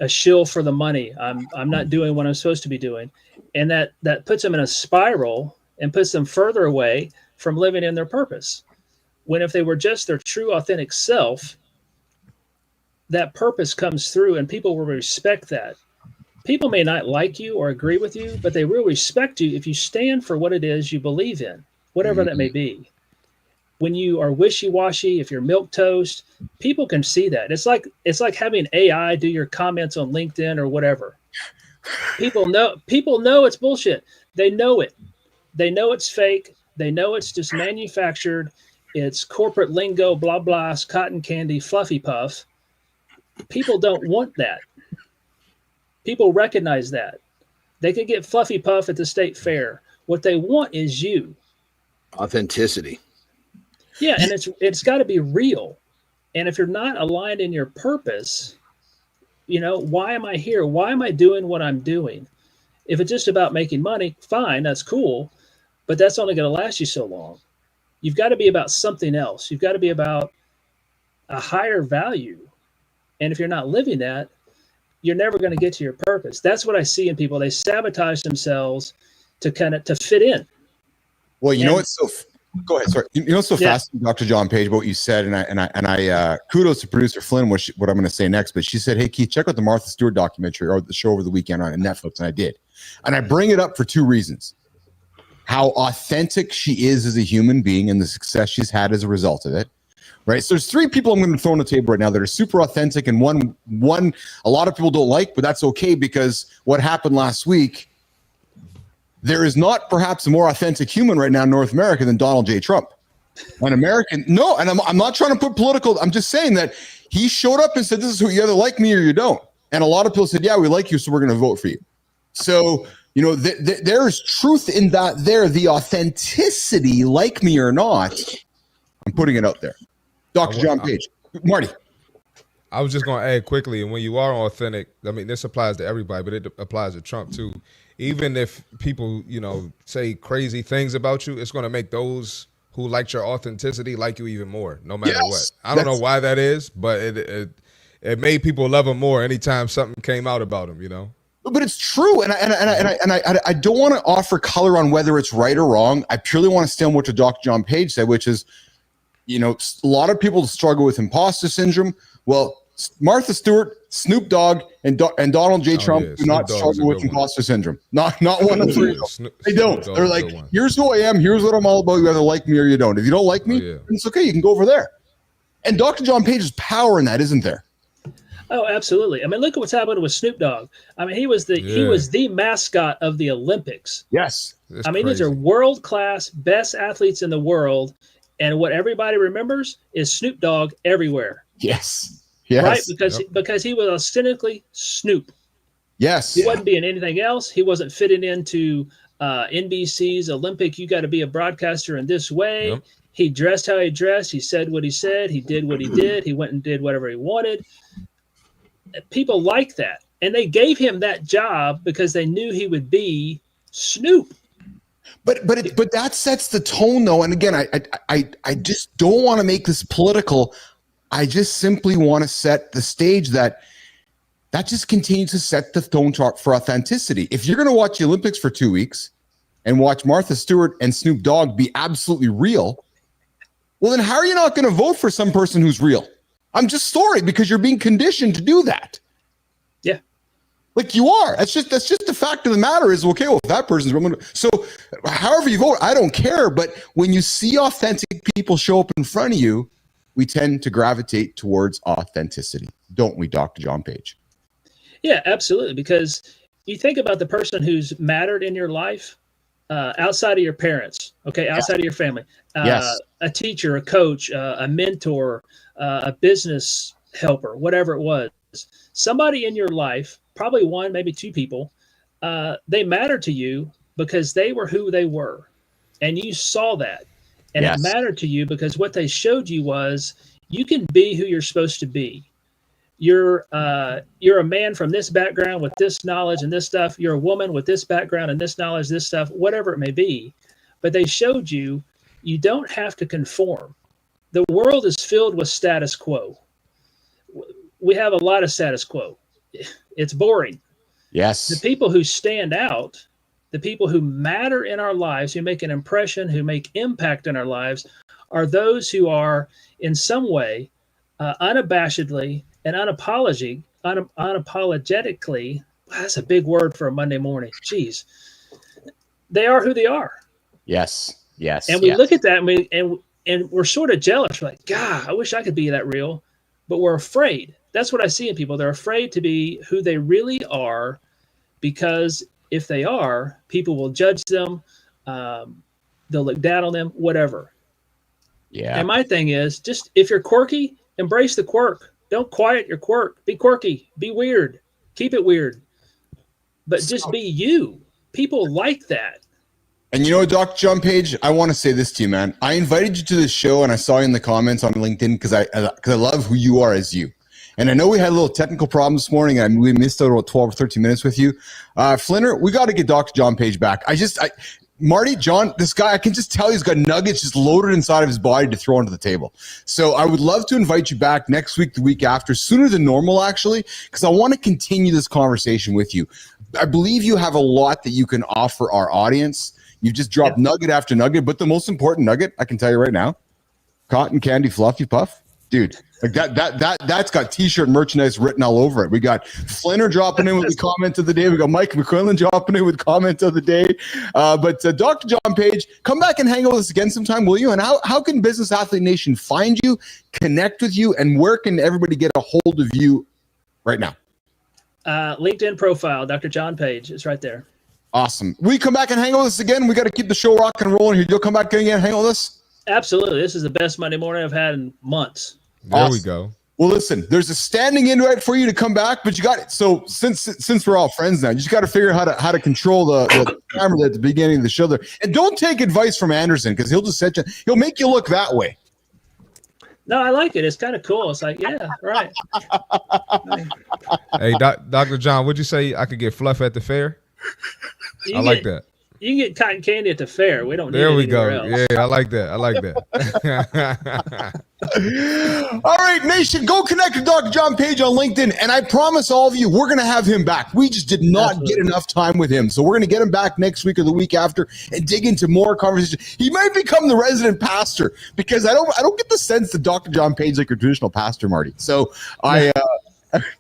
shill for the money. I'm not doing what I'm supposed to be doing. And that puts them in a spiral and puts them further away from living in their purpose. When if they were just their true, authentic self, that purpose comes through and people will respect that. People may not like you or agree with you, but they will respect you if you stand for what it is you believe in, whatever that may be. When you are wishy-washy, if you're milquetoast, people can see that. It's like having AI do your comments on LinkedIn or whatever. People know it's bullshit. They know it. They know it's fake. They know it's just manufactured. It's corporate lingo, blah, blah, cotton candy, fluffy puff. People don't want that. People recognize that. They could get fluffy puff at the state fair. What they want is you. Authenticity. Yeah, and it's got to be real. And if you're not aligned in your purpose, why am I here? Why am I doing what I'm doing? If it's just about making money, fine, that's cool, but that's only going to last you so long. You've got to be about something else. You've got to be about a higher value. And if you're not living that, you're never going to get to your purpose. That's what I see in people. They sabotage themselves to fit in. Well, you know what's so go ahead. Sorry. You know what's so fascinating, Dr. John Page, about what you said, and I kudos to producer Flynn, what I'm going to say next. But she said, "Hey, Keith, check out the Martha Stewart documentary or the show over the weekend on Netflix," and I did. And I bring it up for two reasons: how authentic she is as a human being and the success she's had as a result of it. Right. So there's three people I'm going to throw on the table right now that are super authentic, and one a lot of people don't like, but that's okay because what happened last week. There is not perhaps a more authentic human right now in North America than Donald J. Trump. An American, no, and I'm not trying to put political, I'm just saying that he showed up and said, this is who you either like me or you don't. And a lot of people said, yeah, we like you, so we're going to vote for you. So, there is truth in that there, the authenticity, like me or not, I'm putting it out there. Dr. John Page. Marty. I was just going to add quickly, and when you are authentic, I mean, this applies to everybody, but it applies to Trump too. Even if people, say crazy things about you, it's going to make those who liked your authenticity like you even more, no matter what. I don't know why that is, but it made people love him more anytime something came out about him, But it's true, and I don't want to offer color on whether it's right or wrong. I purely want to stand what Dr. John Page said, which is, a lot of people struggle with imposter syndrome. Well, Martha Stewart, Snoop Dogg, and Donald J. Trump do not struggle with imposter syndrome. Not one of three. They don't. They're like, here's who I am. Here's what I'm all about. You either like me or you don't. If you don't like me, then it's okay. You can go over there. And Dr. John Page's power in that, isn't there? Oh, absolutely. I mean, look at what's happening with Snoop Dogg. I mean, he was the mascot of the Olympics. Yes. I mean, these are world-class, best athletes in the world. And what everybody remembers is Snoop Dogg everywhere. Yes. Right? Because he was authentically Snoop. Yes. He wasn't being anything else. He wasn't fitting into NBC's Olympic, you got to be a broadcaster in this way. Yep. He dressed how he dressed. He said what he said. He did what he did. He went and did whatever he wanted. People like that. And they gave him that job because they knew he would be Snoop. But that sets the tone, though. And again, I just don't want to make this political. I just simply want to set the stage that just continues to set the tone for authenticity. If you're going to watch the Olympics for 2 weeks and watch Martha Stewart and Snoop Dogg be absolutely real, well, then how are you not going to vote for some person who's real? I'm just sorry, because you're being conditioned to do that. Yeah. Like you are. That's just the fact of the matter is, okay, well, if that person's wrong. So however you vote, I don't care. But when you see authentic people show up in front of you, we tend to gravitate towards authenticity, don't we, Dr. John Page? Yeah, absolutely. Because you think about the person who's mattered in your life, outside of your parents, okay, outside of your family, a teacher, a coach, a mentor, a business helper, whatever it was, somebody in your life, probably one, maybe two people, they matter to you because they were who they were, and you saw that, and it mattered to you because what they showed you was you can be who you're supposed to be. You're a man from this background with this knowledge and this stuff. You're a woman with this background and this knowledge, this stuff, whatever it may be. But they showed you you don't have to conform. The world is filled with status quo. We have a lot of status quo. It's boring. Yes. The people who stand out, the people who matter in our lives, who make an impression, who make impact in our lives, are those who are in some way unabashedly and unapologetically, that's a big word for a Monday morning. Jeez. They are who they are. Yes. Yes. And we look at that and we're sort of jealous. We're like, God, I wish I could be that real. But we're afraid. That's what I see in people. They're afraid to be who they really are, because if they are, people will judge them. They'll look down on them, whatever. Yeah. And my thing is, just if you're quirky, embrace the quirk. Don't quiet your quirk. Be quirky. Be weird. Keep it weird. But just be you. People like that. And you know what, Dr. John Page, I want to say this to you, man. I invited you to this show, and I saw you in the comments on LinkedIn because I love who you are as you. And I know we had a little technical problem this morning, and we missed out about 12 or 13 minutes with you. Flinner, we got to get Dr. John Page back. Marty, John, this guy, I can just tell he's got nuggets just loaded inside of his body to throw onto the table. So I would love to invite you back next week, the week after, sooner than normal, actually, because I want to continue this conversation with you. I believe you have a lot that you can offer our audience. You've just dropped nugget after nugget, but the most important nugget, I can tell you right now, cotton candy fluffy puff. Dude, like that's got t-shirt merchandise written all over it. We got Flinner dropping in with the comment of the day. We got Mike McQuillan dropping in with comment of the day. But Dr. John Page, come back and hang out with us again sometime, will you? And how can Business Athlete Nation find you, connect with you, and where can everybody get a hold of you right now? LinkedIn profile, Dr. John Page. It's right there. Awesome. Will you come back and hang out with us again? We got to keep the show rock and rolling here. You'll come back again and hang out with us? Absolutely. This is the best Monday morning I've had in months. There we go. Well, listen, there's a standing invite for you to come back, but you got it. So since we're all friends now, you just got to figure out how to control the camera at the beginning of the show there. And don't take advice from Andersen, because he'll just he'll make you look that way. No, I like it. It's kind of cool. It's like, yeah, right. Hey, Dr. John, would you say I could get fluff at the fair? I like that. You can get cotton candy at the fair. We don't need it There we go. else. Yeah, I like that. All right, nation, go connect with Dr. John Page on LinkedIn. And I promise all of you, we're going to have him back. We just did not get enough time with him. So we're going to get him back next week or the week after and dig into more conversation. He might become the resident pastor, because I don't get the sense that Dr. John Page is like a traditional pastor, Marty. So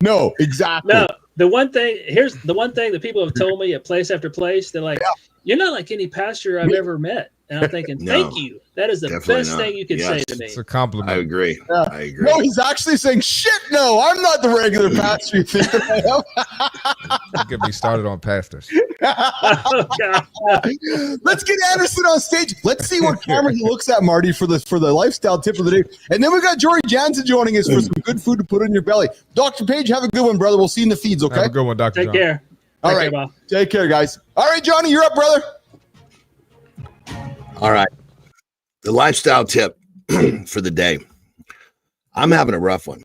no, exactly. No, the one thing that people have told me at place after place, they're like, you're not like any pastor I've ever met. And I'm thinking, thank you. That is the best thing you could say to me. It's a compliment. I agree. Yeah. I agree. No, he's actually saying, shit, no, I'm not the regular pastor you think I am. You could be started on pastors. Oh, God. Let's get Andersen on stage. Let's see what camera he looks at, Marty, for the lifestyle tip of the day. And then we got Jory Jansen joining us for some good food to put in your belly. Dr. Page, have a good one, brother. We'll see you in the feeds, okay? Have a good one, Dr. Take John. care. All right. Take care, guys. All right, Johnny, you're up, brother. All right. The lifestyle tip for the day. I'm having a rough one.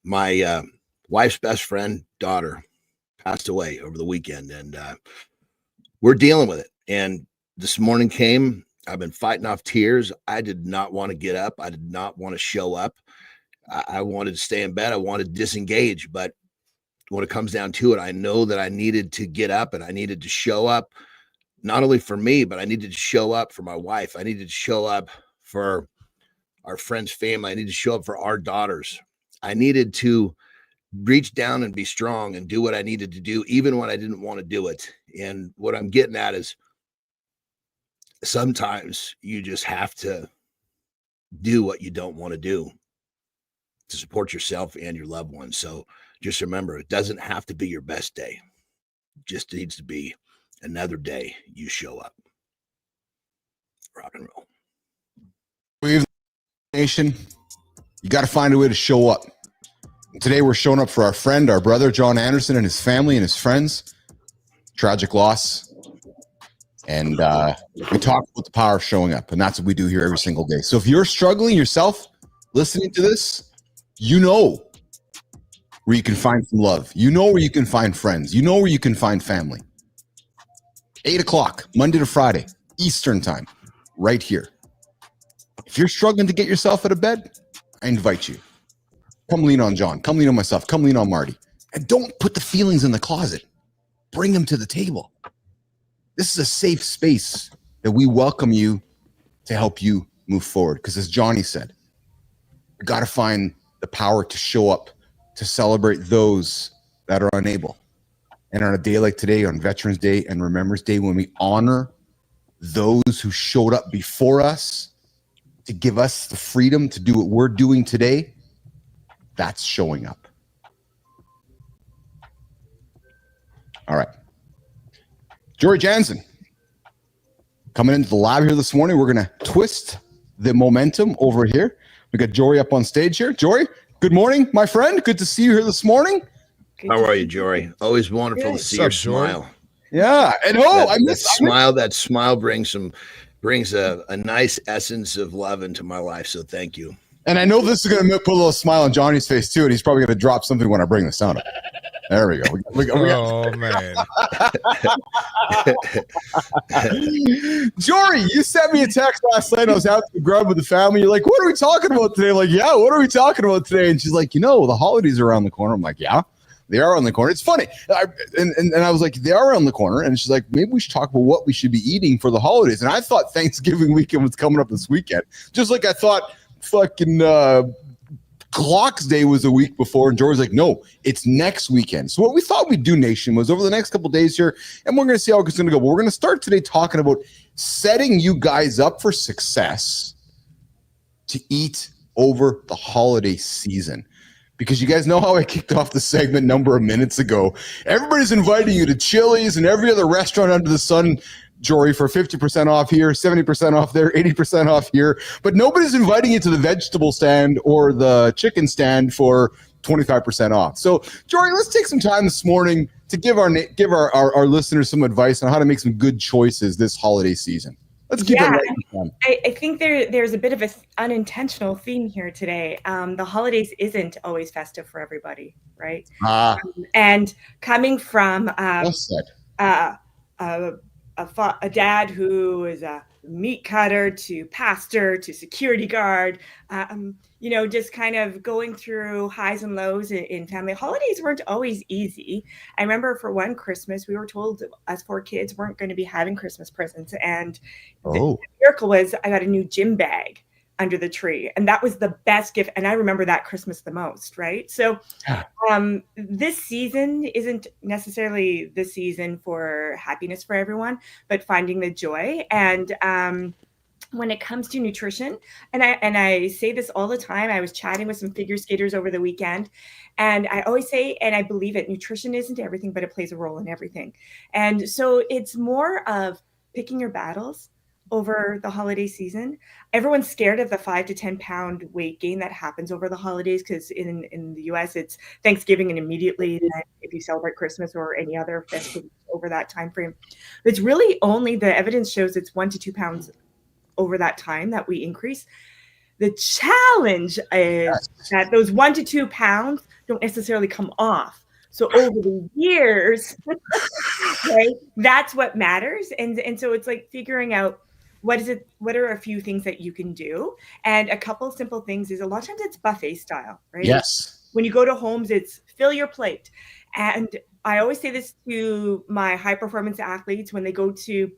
My wife's best friend, daughter, passed away over the weekend, and we're dealing with it. And this morning came, I've been fighting off tears. I did not want to get up. I did not want to show up. I wanted to stay in bed. I wanted to disengage. But when it comes down to it, I know that I needed to get up and I needed to show up, not only for me, but I needed to show up for my wife. I needed to show up for our friend's family. I needed to show up for our daughters. I needed to reach down and be strong and do what I needed to do, even when I didn't want to do it. And what I'm getting at is sometimes you just have to do what you don't want to do to support yourself and your loved ones. So just remember, it doesn't have to be your best day. It just needs to be another day you show up. Rock and roll. We've nation. You got to find a way to show up. Today we're showing up for our friend, our brother, John Andersen, and his family and his friends. Tragic loss. And we talk about the power of showing up, and that's what we do here every single day. So if you're struggling yourself listening to this, you know where you can find some love. You know where you can find friends. You know where you can find family. 8 o'clock, Monday to Friday, Eastern time, right here. If you're struggling to get yourself out of bed, I invite you. Come lean on John. Come lean on myself. Come lean on Marty. And don't put the feelings in the closet. Bring them to the table. This is a safe space that we welcome you to help you move forward. Because as Johnny said, you got to find the power to show up, to celebrate those that are unable. And on a day like today, on Veterans Day and Remembrance Day, when we honor those who showed up before us to give us the freedom to do what we're doing today, that's showing up. All right. Jory Jansen coming into the lab here this morning. We're going to twist the momentum over here. We got Jory up on stage here. Jory, good morning, my friend. Good to see you here this morning. How are you, Jory? Always wonderful to see your smile. Yeah, and that smile brings a nice essence of love into my life. So thank you. And I know this is going to put a little smile on Johnny's face too, and he's probably going to drop something when I bring the sound up. There we go. Oh man, Jory, you sent me a text last night. I was out to grub with the family. You're like, "What are we talking about today?" I'm like, yeah, what are we talking about today? And she's like, the holidays are around the corner. I'm like, yeah. They are on the corner. It's funny. And I was like, they are on the corner. And she's like, maybe we should talk about what we should be eating for the holidays. And I thought Thanksgiving weekend was coming up this weekend. Just like I thought fucking Clocks Day was a week before. And George's like, no, it's next weekend. So what we thought we'd do, Nation, was over the next couple of days here, and we're going to see how it's going to go. But we're going to start today talking about setting you guys up for success to eat over the holiday season. Because you guys know how I kicked off the segment a number of minutes ago. Everybody's inviting you to Chili's and every other restaurant under the sun, Jory, for 50% off here, 70% off there, 80% off here. But nobody's inviting you to the vegetable stand or the chicken stand for 25% off. So, Jory, let's take some time this morning to give our listeners some advice on how to make some good choices this holiday season. Let's keep it right. I think there's a bit of an unintentional theme here today. The holidays isn't always festive for everybody, right? And coming from a dad who is a meat cutter to pastor to security guard, just kind of going through highs and lows in family. Holidays weren't always easy. I remember for one Christmas, we were told us 4 kids weren't going to be having Christmas presents. And the miracle was I got a new gym bag under the tree. And that was the best gift. And I remember that Christmas the most, right? So this season isn't necessarily the season for happiness for everyone, but finding the joy. And when it comes to nutrition, and I say this all the time, I was chatting with some figure skaters over the weekend, and I always say, and I believe it, nutrition isn't everything, but it plays a role in everything. And so it's more of picking your battles over the holiday season. Everyone's scared of the 5 to 10 pound weight gain that happens over the holidays, because in the US it's Thanksgiving and immediately then if you celebrate Christmas or any other festival over that time frame. It's really only the evidence shows it's 1 to 2 pounds over that time that we increase. The challenge is that those 1 to 2 pounds don't necessarily come off. So over the years, right, that's what matters. And so it's like figuring out what are a few things that you can do. And a couple of simple things is a lot of times it's buffet style, right? Yes. When you go to homes, it's fill your plate. And I always say this to my high performance athletes when they go to,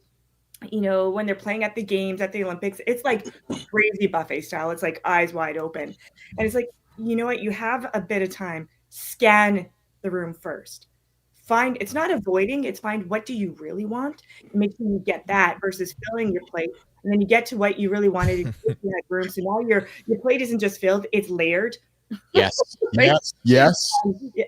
when they're playing at the games, at the Olympics, it's like crazy buffet style. It's like eyes wide open. And it's like, you know what? You have a bit of time. Scan the room first. It's not avoiding, it's find what do you really want and make sure you get that versus filling your plate. And then you get to what you really wanted in that room. So now your plate isn't just filled, it's layered. Yes. Right? Yes.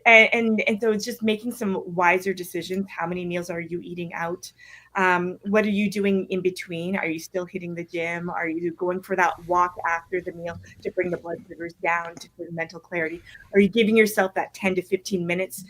And so it's just making some wiser decisions. How many meals are you eating out? What are you doing in between? Are you still hitting the gym? Are you going for that walk after the meal to bring the blood sugars down, to bring mental clarity? Are you giving yourself that 10 to 15 minutes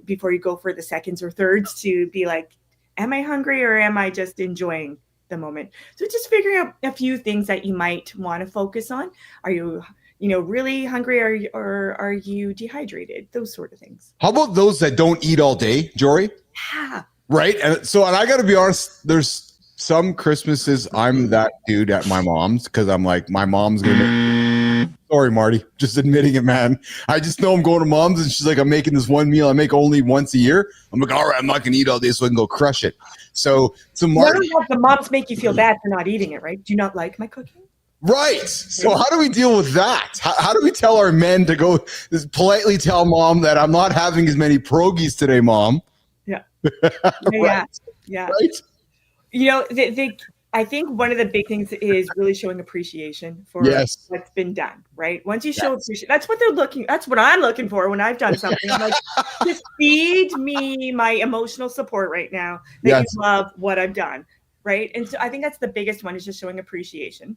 before you go for the seconds or thirds to be like, am I hungry or am I just enjoying the moment? So just figuring out a few things that you might want to focus on. Are you really hungry, or are you dehydrated? Those sort of things. How about those that don't eat all day, Jory? Yeah. Right. And I got to be honest, there's some Christmases I'm that dude at my mom's because I'm like, my mom's going to sorry, Marty, just admitting it, man. I just know I'm going to mom's and she's like, I'm making this one meal I make only once a year. I'm like, all right, I'm not going to eat all day so I can go crush it. So Marty. The moms make you feel bad for not eating it, right? Do you not like my cooking? Right. So how do we deal with that? How do we tell our men to go politely tell mom that I'm not having as many pierogies today, mom? Yeah. Right. Yeah. Right. I think one of the big things is really showing appreciation for what's been done, right? Once you show appreciation, that's what I'm looking for when I've done something. I'm like, just feed me my emotional support right now that you love what I've done, right? And so I think that's the biggest one, is just showing appreciation.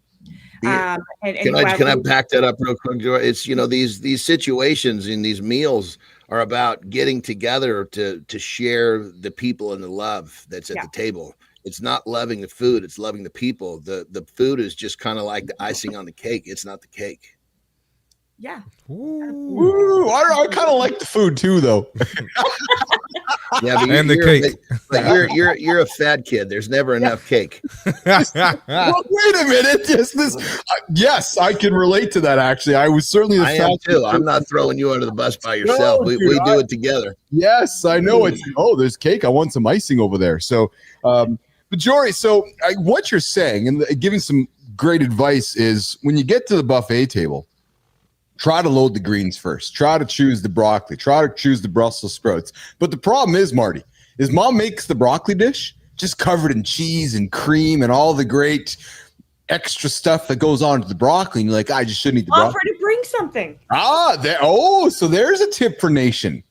Can I back that up real quick, Joy? It's, these situations in these meals are about getting together to share the people and the love that's at the table. It's not loving the food, it's loving the people. The food is just kind of like the icing on the cake. It's not the cake. Yeah. Ooh, I kind of like the food too, though. Yeah, but and the cake. You're a fat kid. There's never enough cake. Well, wait a minute. Yes, I can relate to that. Actually, I was certainly the fat kid too. I'm not throwing you under the bus by yourself. We do it together. Yes, I know. It's there's cake. I want some icing over there. So, but Jory, what you're saying and giving some great advice is when you get to the buffet table, try to load the greens first. Try to choose the broccoli. Try to choose the Brussels sprouts. But the problem is, Marty, is mom makes the broccoli dish just covered in cheese and cream and all the great extra stuff that goes on to the broccoli. And you're like, I just shouldn't eat the broccoli. Offer to bring something. So there's a tip for Nation.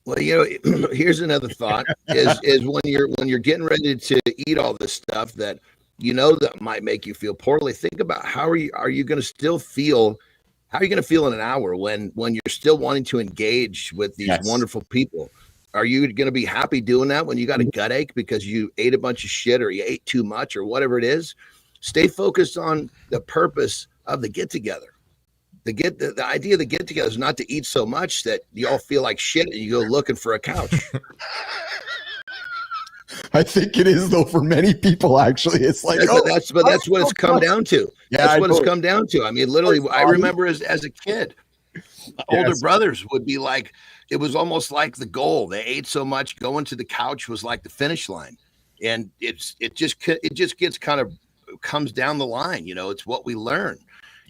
Well, here's another thought: is when you're getting ready to eat all this stuff that that might make you feel poorly. Think about how are you going to still feel. How are you going to feel in an hour when you're still wanting to engage with these wonderful people? Are you going to be happy doing that when you got a gut ache because you ate a bunch of shit or you ate too much or whatever it is? Stay focused on the purpose of the get together. The idea of the get together is not to eat so much that you all feel like shit and you go looking for a couch. I think it is, though, for many people. Actually, it's like that's what it's come down to. Yeah, that's what it's come down to. I mean, literally, I remember as a kid, older brothers would be like, it was almost like the goal. They ate so much, going to the couch was like the finish line, and it just gets kind of comes down the line. It's what we learn.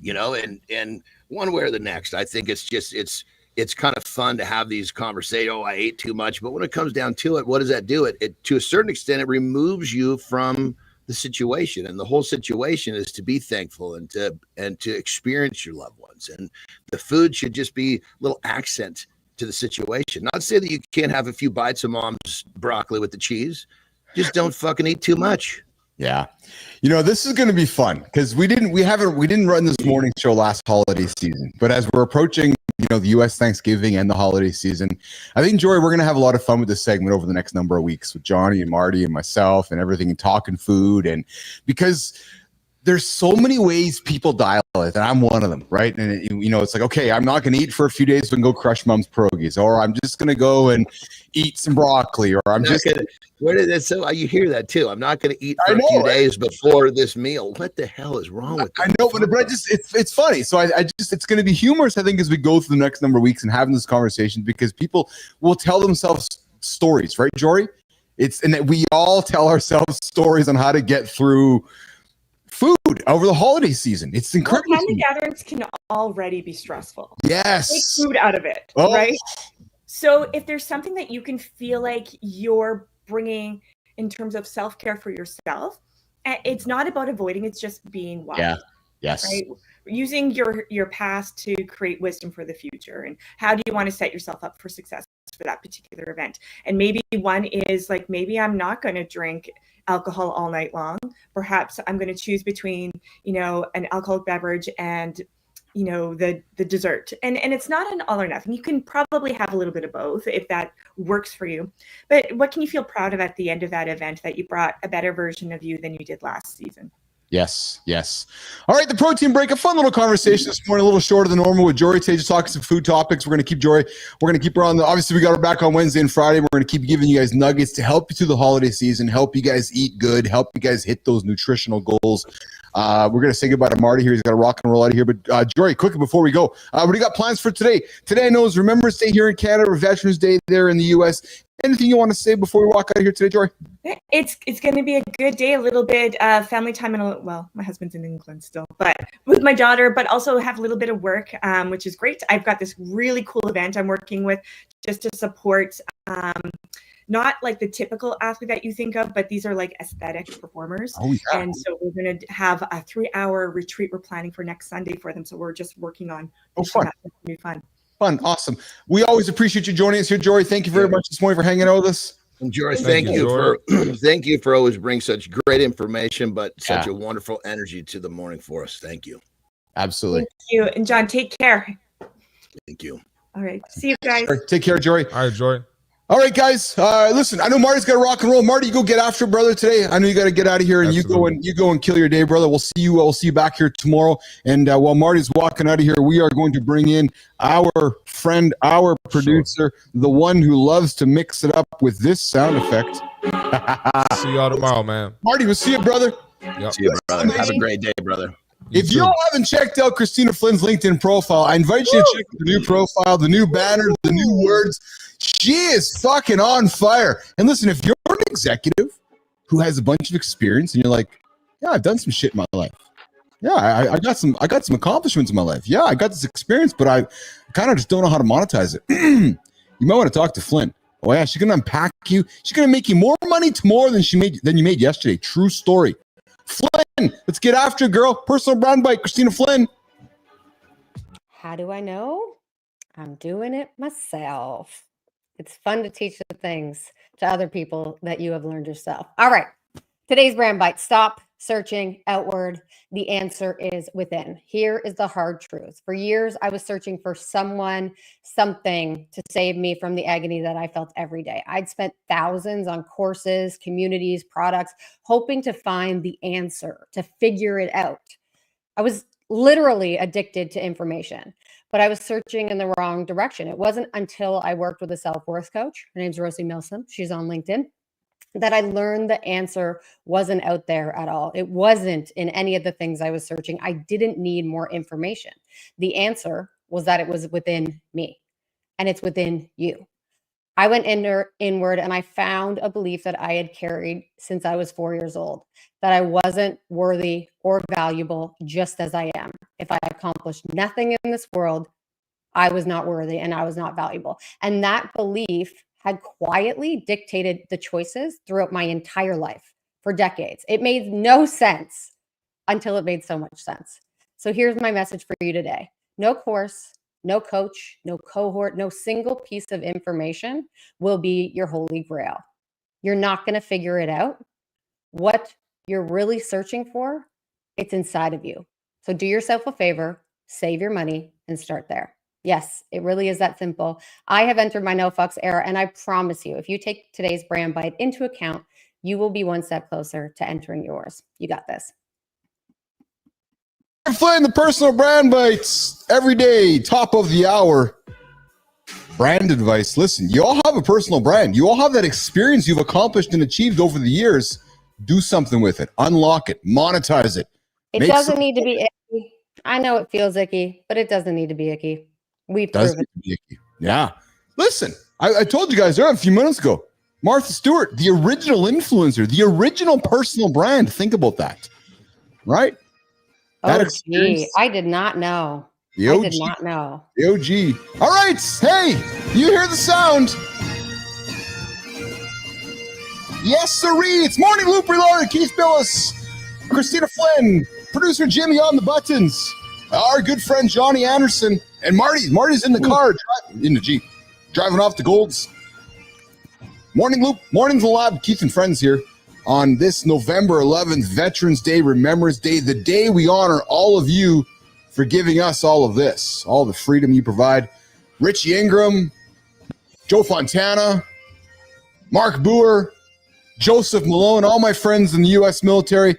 And one way or the next, I think it's kind of fun to have these conversations. Oh, I ate too much. But when it comes down to it, what does that do? It to a certain extent, it removes you from the situation. And the whole situation is to be thankful and to experience your loved ones. And the food should just be a little accent to the situation. Not to say that you can't have a few bites of mom's broccoli with the cheese. Just don't fucking eat too much. Yeah. This is going to be fun because we didn't run this morning show last holiday season, but as we're approaching, the U.S. Thanksgiving and the holiday season, I think, Jory, we're going to have a lot of fun with this segment over the next number of weeks with Johnny and Marty and myself and everything and talking food. And because there's so many ways people dial it, and I'm one of them, right? And it's like, okay, I'm not going to eat for a few days and go crush mom's pierogies, or I'm just going to go and eat some broccoli, or I'm just going to. So you hear that too. I'm not going to eat for a few days before this meal. What the hell is wrong with that? I know, but it's funny. So it's going to be humorous, I think, as we go through the next number of weeks and having this conversation, because people will tell themselves stories, right, Jory? And we all tell ourselves stories on how to get through food over the holiday season. It's incredible. Family gatherings can already be stressful. Yes. Take food out of it, right? So if there's something that you can feel like you're bringing in terms of self-care for yourself, it's not about avoiding, it's just being wise. Yeah. Yes. Right? Using your past to create wisdom for the future. And how do you want to set yourself up for success for that particular event. And maybe one is like, maybe I'm not going to drink alcohol all night long. Perhaps I'm going to choose between, an alcoholic beverage and, the dessert. And it's not an all or nothing. You can probably have a little bit of both if that works for you. But what can you feel proud of at the end of that event, that you brought a better version of you than you did last season? Yes. All right, the protein break, a fun little conversation this morning, a little shorter than normal with Jory today, just talking some food topics. We're going to keep Jory. We're going to keep her on. Obviously, we got her back on Wednesday and Friday. We're going to keep giving you guys nuggets to help you through the holiday season, help you guys eat good, help you guys hit those nutritional goals. We're going to say goodbye to Marty here. He's got to rock and roll out of here. But Jory, quickly before we go, what do you got plans for today? Today I know is Remembrance Day here in Canada, or Veterans Day there in the U.S. Anything you want to say before we walk out of here today, Jory? It's going to be a good day, a little bit family time, and my husband's in England still, but with my daughter, but also have a little bit of work, which is great. I've got this really cool event I'm working with just to support not like the typical athlete that you think of, but these are like aesthetic performers. Oh, yeah. And so we're going to have a 3-hour retreat we're planning for next Sunday for them. So we're just working on fun. It's going to be fun. Fun. Awesome. We always appreciate you joining us here, Jory. Thank you very much this morning for hanging out with us. And Jory, thank you for always bringing such great information, but such a wonderful energy to the morning for us. Thank you. Absolutely. Thank you. And John, take care. Thank you. All right. See you guys. All right, take care, Jory. All right, Jory. All right, guys. Listen, I know Marty's got to rock and roll. Marty, you go get after it, brother, today. I know you got to get out of here, and you go and kill your day, brother. We'll see you back here tomorrow. And while Marty's walking out of here, we are going to bring in our friend, our producer, the one who loves to mix it up with this sound effect. See y'all tomorrow, man. Marty, we'll see you, brother. Yep. See you, brother. Have a great day, brother. If you haven't checked out Kristina Flynn's LinkedIn profile, I invite you to check out the new profile, the new banner, the new words. She is fucking on fire. And listen, if you're an executive who has a bunch of experience and you're like, yeah, I've done some shit in my life. Yeah, I got some accomplishments in my life. Yeah, I got this experience, but I kind of just don't know how to monetize it. You might want to talk to Flynn. Oh yeah, she's gonna unpack you. She's gonna make you more money tomorrow than you made yesterday. True story. Flynn, let's get after it, girl. Personal brand bite, Kristina Flynn. How do I know? I'm doing it myself. It's fun to teach the things to other people that you have learned yourself. All right. Today's brand bite. Stop searching outward. The answer is within. Here is the hard truth. For years, I was searching for someone, something to save me from the agony that I felt every day. I'd spent thousands on courses, communities, products, hoping to find the answer, to figure it out. I was literally addicted to information, but I was searching in the wrong direction. It wasn't until I worked with a self-worth coach. Her name's Rosie Milsom. She's on LinkedIn. That I learned the answer wasn't out there at all. It wasn't in any of the things I was searching. I didn't need more information. The answer was that it was within me, and it's within you. I went inward and I found a belief that I had carried since I was 4 years old, that I wasn't worthy or valuable just as I am. If I accomplished nothing in this world, I was not worthy and I was not valuable. And that belief had quietly dictated the choices throughout my entire life for decades. It made no sense until it made so much sense. So here's my message for you today. No course, no coach, no cohort, no single piece of information will be your holy grail. You're not going to figure it out. What you're really searching for, it's inside of you. So do yourself a favor, save your money, and start there. Yes, it really is that simple. I have entered my no fucks era, and I promise you, if you take today's brand bite into account, you will be one step closer to entering yours. You got this. Flynn, the personal brand bites every day, top of the hour. Brand advice. Listen, you all have a personal brand. You all have that experience you've accomplished and achieved over the years. Do something with it. Unlock it. Monetize it. It doesn't need to be icky. I know it feels icky, but it doesn't need to be icky. We've proven it. Yeah. Listen, I told you guys there a few minutes ago. Martha Stewart, the original influencer, the original personal brand. Think about that. Right? Oh, gee. I did not know. I did not know. The OG. All right. Hey, you hear the sound. Yes, sirree. It's Morning Loop Reloaded. Keith Bilous, Kristina Flynn, producer Jimmy on the buttons, our good friend Johnny Andersen, and Marty's in the car, in the Jeep, Driving off the Golds. Morning Loop, Mornings Alive, Keith and friends here on this November 11th, Veterans Day, Remembrance Day, the day we honor all of you for giving us all of this, all the freedom you provide. Richie Ingram, Joe Fontana, Mark Boer, Joseph Malone, all my friends in the U.S. military,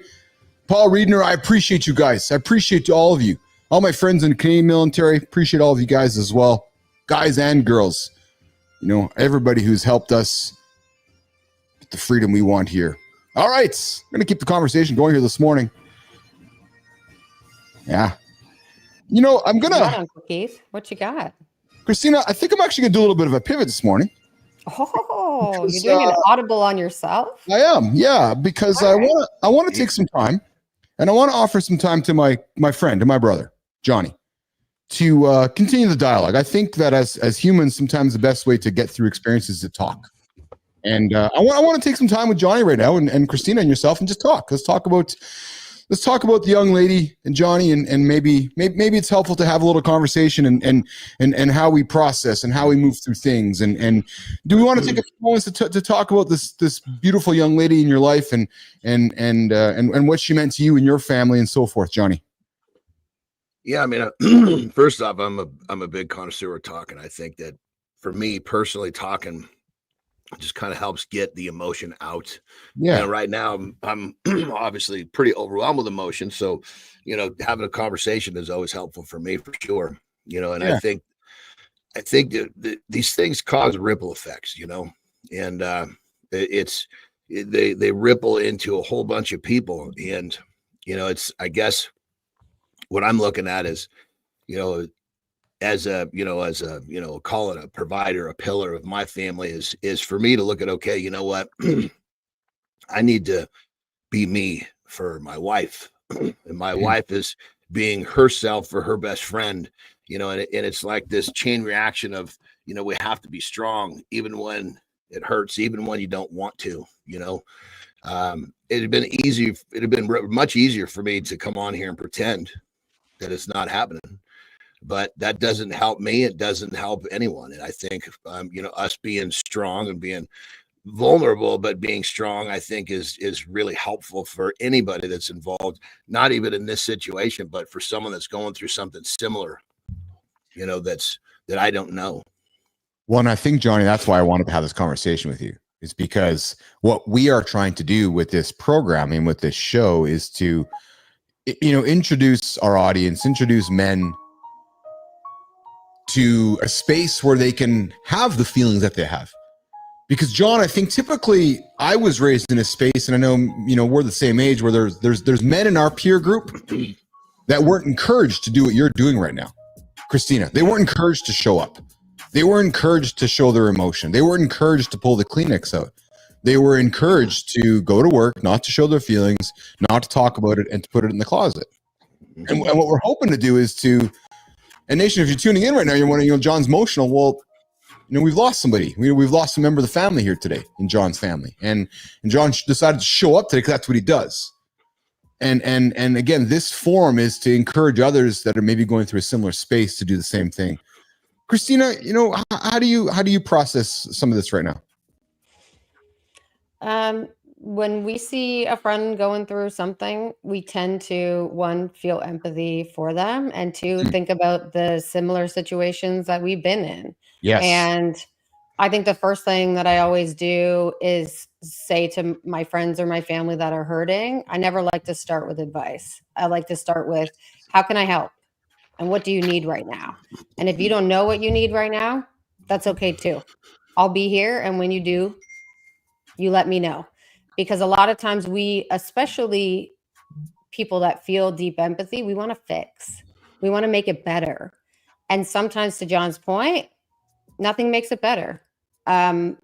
Paul Riedner, I appreciate you guys. I appreciate all of you. All my friends in the Canadian military, appreciate all of you guys as well, guys and girls. You know, everybody who's helped us get the freedom we want here. All right, I'm going to keep the conversation going here this morning. Yeah. You know, I'm going to... Uncle Keith, what you got? Kristina, I think I'm actually going to do a little bit of a pivot this morning. Oh, you're doing an audible on yourself? I am, yeah, because I want to take some time, and I want to offer some time to my friend, to my brother, Johnny, to continue the dialogue. I think that as humans, sometimes the best way to get through experiences is to talk. And I want to take some time with Johnny right now, and Kristina and yourself, and just talk. Let's talk about the young lady and Johnny, and maybe it's helpful to have a little conversation and how we process and how we move through things. And do we want to take a few moments to talk about this beautiful young lady in your life and what she meant to you and your family and so forth, Johnny? Yeah, I mean, first off, I'm a big connoisseur of talking. I think that for me personally, talking just kind of helps get the emotion out. Yeah. And right now I'm obviously pretty overwhelmed with emotion. So, you know, having a conversation is always helpful for me for sure. You know, and I think that these things cause ripple effects, you know, and they ripple into a whole bunch of people. And, you know, I guess what I'm looking at is, you know, call it a provider, a pillar of my family is for me to look at, okay, you know what, I need to be me for my wife, and my wife is being herself for her best friend, you know, and it's like this chain reaction of, you know, we have to be strong, even when it hurts, even when you don't want to, you know. It had been much easier for me to come on here and pretend that it's not happening. But that doesn't help me. It doesn't help anyone. And I think, you know, us being strong and being vulnerable, but being strong, I think is really helpful for anybody that's involved, not even in this situation, but for someone that's going through something similar, you know, that I don't know. Well, and I think, Johnny, that's why I wanted to have this conversation with you, is because what we are trying to do with this programming, with this show, is to, you know, introduce our audience, introduce men to a space where they can have the feelings that they have. Because, John, I think typically I was raised in a space, and I know, you know, we're the same age, where there's men in our peer group that weren't encouraged to do what you're doing right now, Kristina. They weren't encouraged to show up. They were encouraged to show their emotion. They were encouraged to pull the Kleenex out. They were encouraged to go to work, not to show their feelings, not to talk about it, and to put it in the closet. And what we're hoping to do is to, and Nation, if you're tuning in right now, you're wondering, you know, John's emotional. Well, you know, we've lost somebody. We've lost a member of the family here today, in John's family. And John decided to show up today because that's what he does. And again, this forum is to encourage others that are maybe going through a similar space to do the same thing. Kristina, you know, how do you process some of this right now? When we see a friend going through something, we tend to, one, feel empathy for them, and two, think about the similar situations that we've been in. Yes. And I think the first thing that I always do is say to my friends or my family that are hurting, I never like to start with advice. I like to start with, how can I help? And what do you need right now? And if you don't know what you need right now, that's okay too. I'll be here. And when you do, you let me know. Because a lot of times we, especially people that feel deep empathy, we want to fix. We want to make it better. And sometimes, to John's point, nothing makes it better. I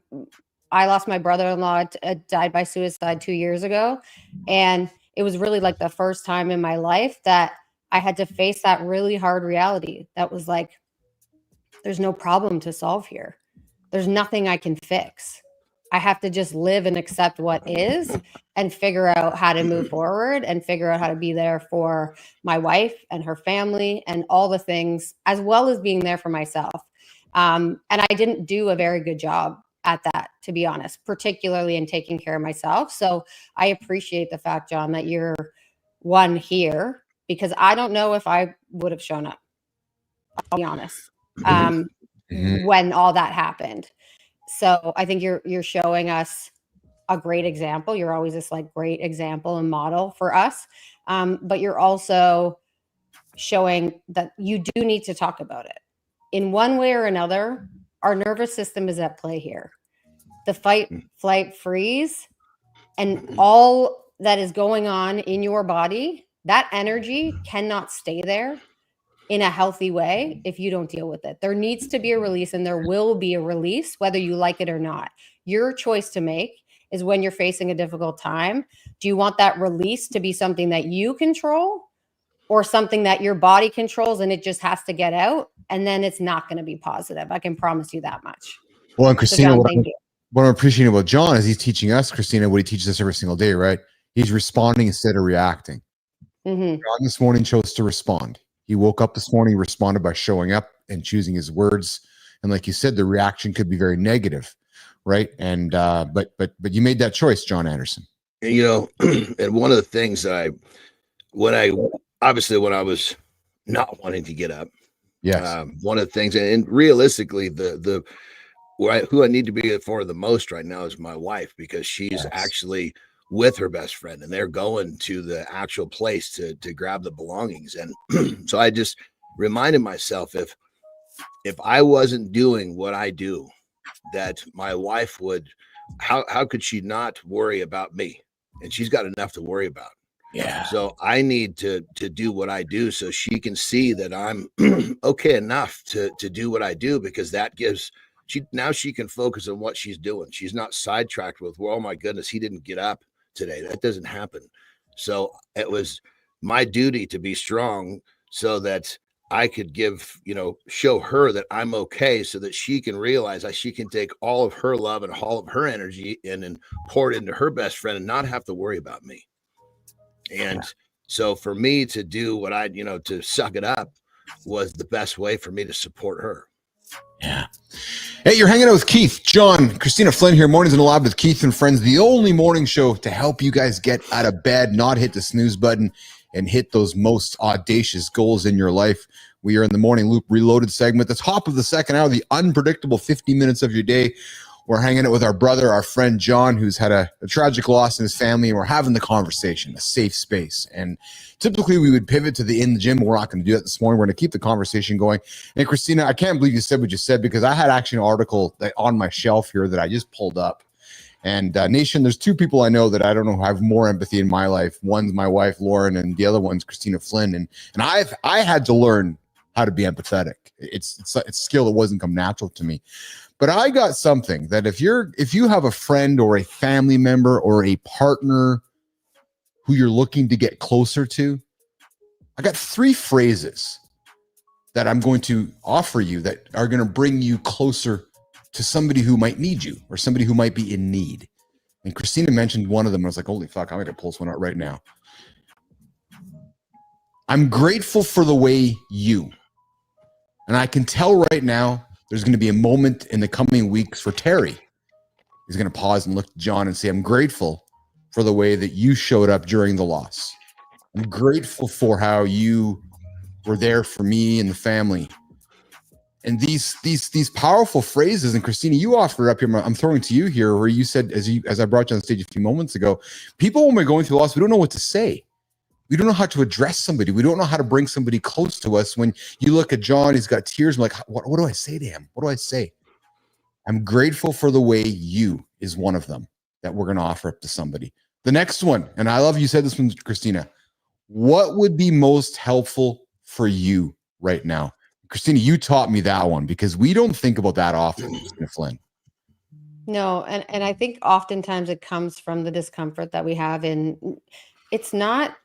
lost my brother-in-law, died by suicide 2 years ago. And it was really like the first time in my life that I had to face that really hard reality. That was like, there's no problem to solve here. There's nothing I can fix. I have to just live and accept what is and figure out how to move forward and figure out how to be there for my wife and her family and all the things, as well as being there for myself. And I didn't do a very good job at that, to be honest, particularly in taking care of myself. So I appreciate the fact, John, that you're one here, because I don't know if I would have shown up, I'll be honest, when all that happened. So I think you're showing us a great example. You're always this like great example and model for us. But you're also showing that you do need to talk about it in one way or another. Our nervous system is at play here. The fight, flight, freeze, and all that is going on in your body, that energy cannot stay there in a healthy way if you don't deal with it. There needs to be a release, and there will be a release, whether you like it or not. Your choice to make is when you're facing a difficult time. Do you want that release to be something that you control, or something that your body controls and it just has to get out? And then it's not going to be positive. I can promise you that much. Well, and Kristina, so John, what I'm appreciating about John is he's teaching us, Kristina, what he teaches us every single day, right? He's responding instead of reacting. John this morning chose to respond. He woke up this morning, responded by showing up and choosing his words. And like you said, the reaction could be very negative, right? And but you made that choice, John Andersen. You know, and one of the things that when I was not wanting to get up, yes, one of the things, and realistically, who I need to be for the most right now is my wife, because she's actually with her best friend, and they're going to the actual place to grab the belongings. And so I just reminded myself, if I wasn't doing what I do, that my wife would, how could she not worry about me? And she's got enough to worry about. Yeah. So I need to do what I do so she can see that I'm okay enough to do what I do, because that gives she can focus on what she's doing. She's not sidetracked with, well, oh my goodness, he didn't get up today. That doesn't happen. So it was my duty to be strong so that I could show her that I'm okay, so that she can realize that she can take all of her love and all of her energy and pour it into her best friend and not have to worry about me. And so for me to do what to suck it up was the best way for me to support her. Yeah. Hey, you're hanging out with Keith, John, Kristina Flynn here, Mornings and Alive with Keith and Friends, the only morning show to help you guys get out of bed, not hit the snooze button, and hit those most audacious goals in your life. We are in the Morning Loop Reloaded segment, the top of the second hour, the unpredictable 50 minutes of your day. We're hanging out with our brother, our friend John, who's had a tragic loss in his family, and we're having the conversation, a safe space. And typically we would pivot to in the gym. We're not going to do that this morning. We're going to keep the conversation going. And Kristina, I can't believe you said what you said, because I had actually an article on my shelf here that I just pulled up. And Nation, there's two people I know that I don't know have more empathy in my life. One's my wife, Lauren, and the other one's Kristina Flynn. And I had to learn how to be empathetic. It's a skill that wasn't come natural to me. But I got something that if you have a friend or a family member or a partner who you're looking to get closer to, I got 3 phrases that I'm going to offer you that are going to bring you closer to somebody who might need you or somebody who might be in need. And Kristina mentioned one of them. I was like, holy fuck, I'm going to pull this one out right now. I'm grateful for the way you. And I can tell right now there's going to be a moment in the coming weeks for Terry. He's going to pause and look at John and say, I'm grateful for the way that you showed up during the loss. I'm grateful for how you were there for me and the family. And these powerful phrases, and Kristina, you offered up here, I'm throwing to you here, where you said, as I brought you on stage a few moments ago, people, when we're going through loss, we don't know what to say. We don't know how to address somebody. We don't know how to bring somebody close to us. When you look at John, he's got tears. I'm like, what do I say to him? What do I say? I'm grateful for the way you is one of them that we're going to offer up to somebody. The next one, and I love you said this one, Kristina. What would be most helpful for you right now? Kristina, you taught me that one, because we don't think about that often, Kristina Flynn. No, and I think oftentimes it comes from the discomfort that we have it's not,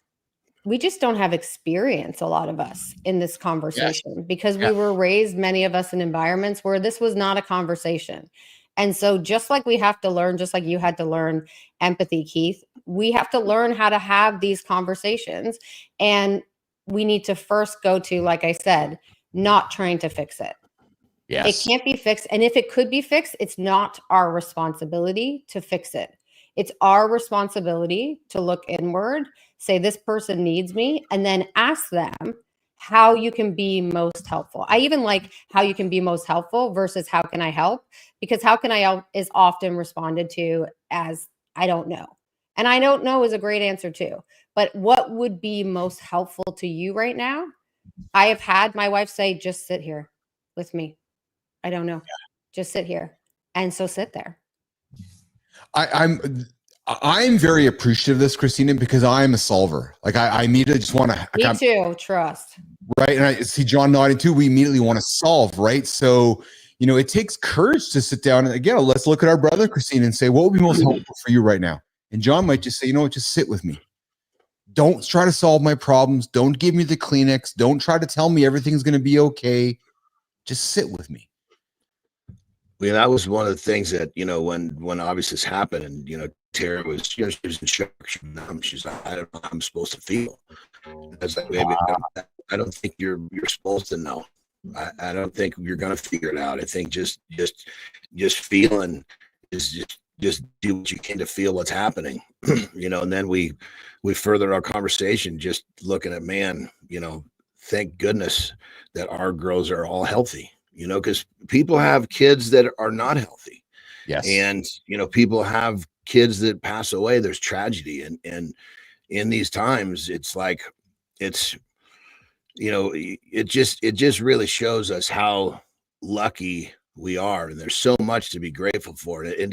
we just don't have experience, a lot of us, in this conversation, because we were raised, many of us, in environments where this was not a conversation. And so just like we have to learn, just like you had to learn empathy, Keith, we have to learn how to have these conversations. And we need to first go to, like I said, not trying to fix it. It can't be fixed. And if it could be fixed, it's not our responsibility to fix it. It's our responsibility to look inward, say this person needs me, and then ask them how you can be most helpful. I even like how you can be most helpful versus how can I help? Because how can I help is often responded to as I don't know. And I don't know is a great answer too. But what would be most helpful to you right now? I have had my wife say, just sit here with me. I don't know. Just sit here. And so sit there. I'm very appreciative of this, Kristina, because I'm a solver. Like I immediately just want to. Me too. Trust. Right. And I see John nodding too. We immediately want to solve. Right. So, it takes courage to sit down and again, let's look at our brother, Kristina, and say, what would be most helpful for you right now? And John might just say, just sit with me. Don't try to solve my problems. Don't give me the Kleenex. Don't try to tell me everything's going to be okay. Just sit with me. Well, that was one of the things that, when obviously this happened and, Tara was, she was in shock. She's like, I don't know how I'm supposed to feel. I was like, baby, I don't think you're supposed to know. I don't think you're going to figure it out. I think just feeling is just do what you can to feel what's happening, and then we furthered our conversation, just looking at, man, thank goodness that our girls are all healthy, because people have kids that are not healthy. Yes. And, people have kids that pass away. There's tragedy. And in these times, it's like, it just really shows us how lucky we are. And there's so much to be grateful for. When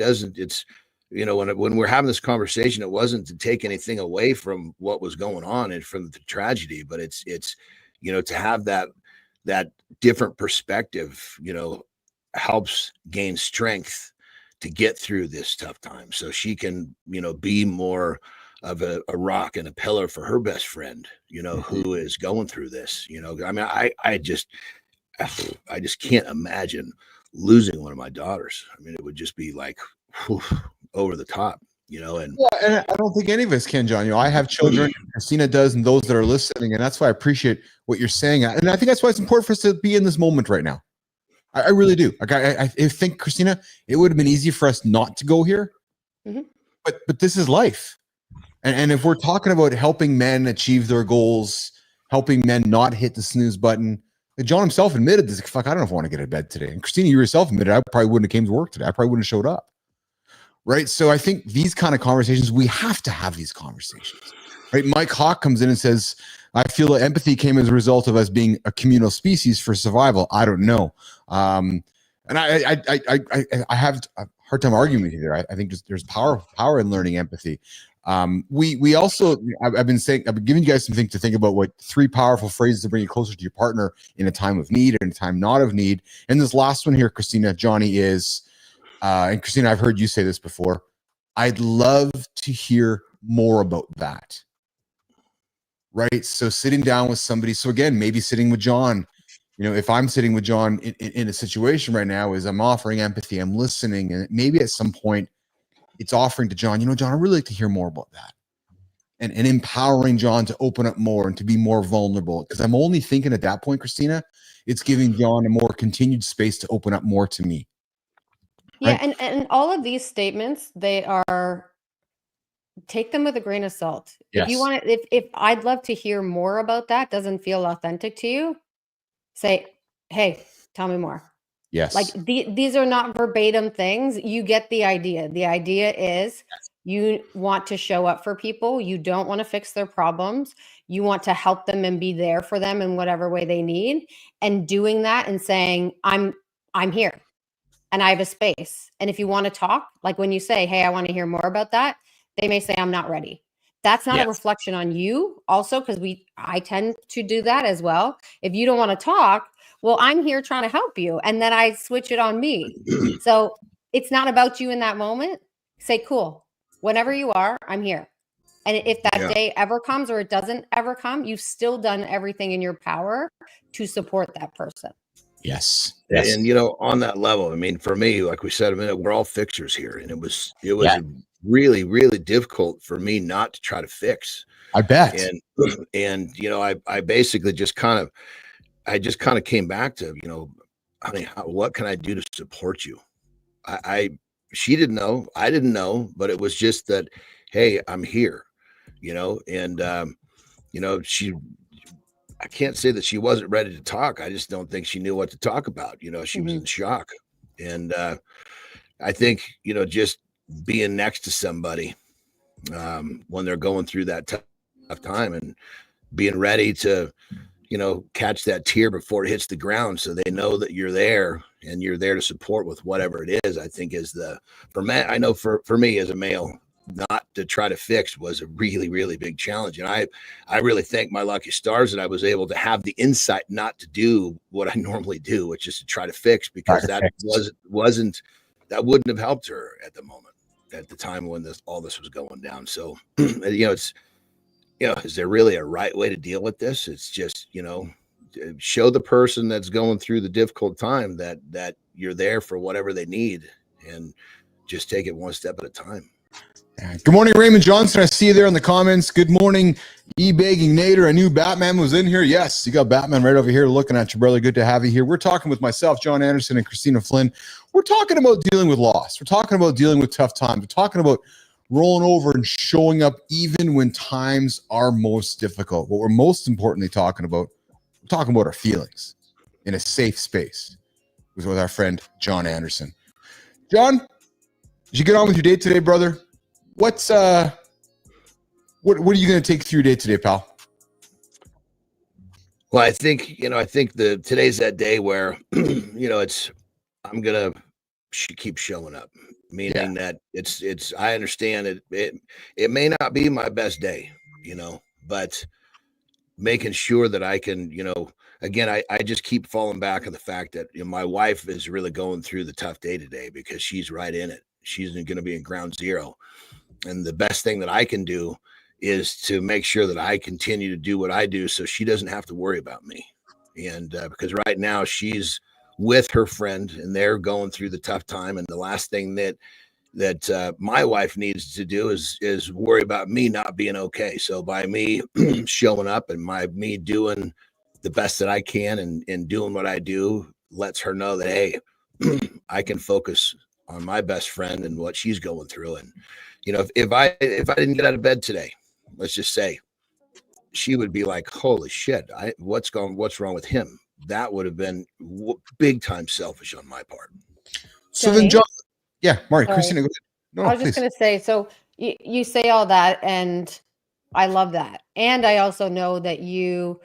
we're having this conversation, it wasn't to take anything away from what was going on and from the tragedy, but it's to have that different perspective, helps gain strength to get through this tough time. So she can, be more of a rock and a pillar for her best friend, who is going through this, I mean, I just can't imagine losing one of my daughters. I mean, it would just be like over the top, and I don't think any of us can, John. I have children, Kristina does, and those that are listening, and that's why I appreciate what you're saying. And I think that's why it's important for us to be in this moment right now. I really do. Like I think, Kristina, it would have been easy for us not to go here, but this is life. And if we're talking about helping men achieve their goals, helping men not hit the snooze button, John himself admitted this. Fuck, I don't know if I want to get out of bed today. And Kristina, you yourself admitted I probably wouldn't have came to work today. I probably wouldn't have showed up. Right. So I think these kind of conversations, we have to have these conversations. Right. Mike Hawk comes in and says, I feel that empathy came as a result of us being a communal species for survival. I don't know. And I have a hard time arguing with you there. I think there's power in learning empathy. We also, I've been giving you guys some things to think about, what 3 powerful phrases to bring you closer to your partner in a time of need and a time not of need. And this last one here, Kristina, Johnny, is, and Kristina, I've heard you say this before, I'd love to hear more about that. Right. So sitting down with somebody. So again, maybe sitting with John, if I'm sitting with John in a situation right now, is I'm offering empathy, I'm listening. And maybe at some point it's offering to John, John, I'd really like to hear more about that. And empowering John to open up more and to be more vulnerable. Because I'm only thinking at that point, Kristina, it's giving John a more continued space to open up more to me. Yeah. Right? And all of these statements, take them with a grain of salt. Yes. If you want to, if I'd love to hear more about that, doesn't feel authentic to you, say, hey, tell me more. Yes. Like these are not verbatim things. You get the idea. The idea is you want to show up for people. You don't want to fix their problems. You want to help them and be there for them in whatever way they need. And doing that and saying, I'm here and I have a space. And if you want to talk, like when you say, hey, I want to hear more about that, they may say, I'm not ready. That's not a reflection on you also, because I tend to do that as well. If you don't want to talk, well, I'm here trying to help you. And then I switch it on me. So it's not about you in that moment. Say, cool, whenever you are, I'm here. And if that day ever comes or it doesn't ever come, you've still done everything in your power to support that person. Yes. And, on that level, I mean, for me, like we said a minute, we're all fixers here. And it was really, really difficult for me not to try to fix. I bet. And I basically just kind of came back to, honey, what can I do to support you? She didn't know, I didn't know, but it was just that, hey, I'm here, and, I can't say that she wasn't ready to talk. I just don't think she knew what to talk about. She was in shock. And, I think, just being next to somebody, when they're going through that tough time and being ready to, catch that tear before it hits the ground, so they know that you're there and you're there to support with whatever it is, I think I know for me as a male, not to try to fix was a really, really big challenge. And I really thank my lucky stars that I was able to have the insight not to do what I normally do, which is to try to fix, because that wouldn't have helped her at the moment, at the time when all this was going down. So, is there really a right way to deal with this? It's just, show the person that's going through the difficult time that you're there for whatever they need, and just take it one step at a time. Good morning, Raymond Johnson. I see you there in the comments. Good morning, E-Bagging Nader. I knew Batman was in here. Yes, you got Batman right over here looking at you, brother. Good to have you here. We're talking with myself, John Andersen, and Kristina Flynn. We're talking about dealing with loss. We're talking about dealing with tough times. We're talking about rolling over and showing up even when times are most difficult. What we're most importantly talking about, we're talking about our feelings in a safe space with our friend, John Andersen. John, did you get on with your day today, brother? What are you going to take through your day today, pal? Well, I think today's that day where, I'm going to keep showing up, meaning that I understand it may not be my best day, but making sure that I can, again, I just keep falling back on the fact that my wife is really going through the tough day today, because she's right in it. She's going to be in ground zero. And the best thing that I can do is to make sure that I continue to do what I do, so she doesn't have to worry about me. And because right now she's with her friend and they're going through the tough time. And the last thing that my wife needs to do is worry about me not being okay. So by me showing up and me doing the best that I can and doing what I do lets her know that, hey, I can focus on my best friend and what she's going through. And, if I didn't get out of bed today, let's just say, she would be like, holy shit, what's wrong with him? That would have been big time selfish on my part. So then, John, Marty, Kristina, go ahead. No, I was just going to say, so you say all that, and I love that. And I also know that you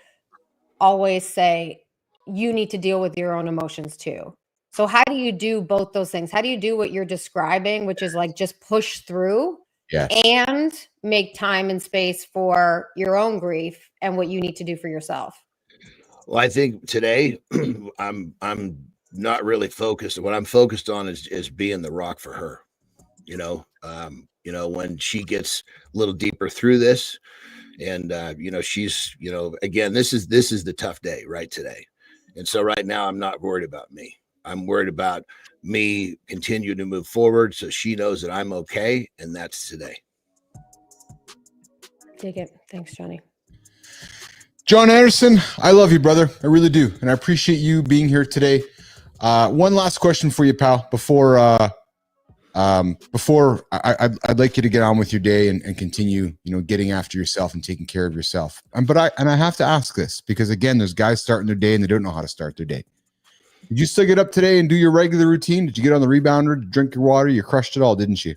always say you need to deal with your own emotions too. So how do you do both those things? How do you do what you're describing, which is like just push through and make time and space for your own grief and what you need to do for yourself? Well, I think today I'm not really focused. What I'm focused on is being the rock for her. When she gets a little deeper through this, and she's, again, this is the tough day right today. And so right now I'm not worried about me. I'm worried about me continue to move forward, so she knows that I'm okay, and that's today. Take it. Thanks, Johnny. John Andersen, I love you, brother. I really do. And I appreciate you being here today. One last question for you, pal, before I'd like you to get on with your day and continue, getting after yourself and taking care of yourself. But I have to ask this, because again, there's guys starting their day and they don't know how to start their day. Did you still get up today and do your regular routine? Did you get on the rebounder, drink your water? You crushed it all, didn't you?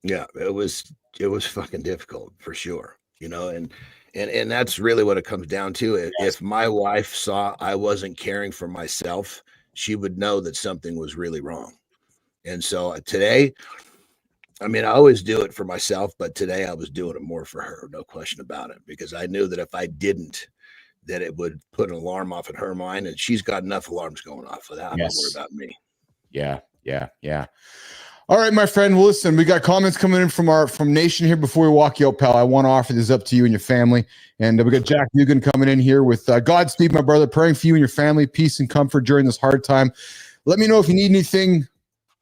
Yeah, it was fucking difficult for sure. And that's really what it comes down to. If my wife saw I wasn't caring for myself, she would know that something was really wrong. And so today, I always do it for myself, but today I was doing it more for her, no question about it, because I knew that if I didn't, that it would put an alarm off in her mind, and she's got enough alarms going off without having to worry about me. Yeah. All right, my friend. Well, listen, we got comments coming in from Nation here. Before we walk you out, pal, I want to offer this up to you and your family. And we got Jack Nugent coming in here with Godspeed, my brother, praying for you and your family, peace and comfort during this hard time. Let me know if you need anything.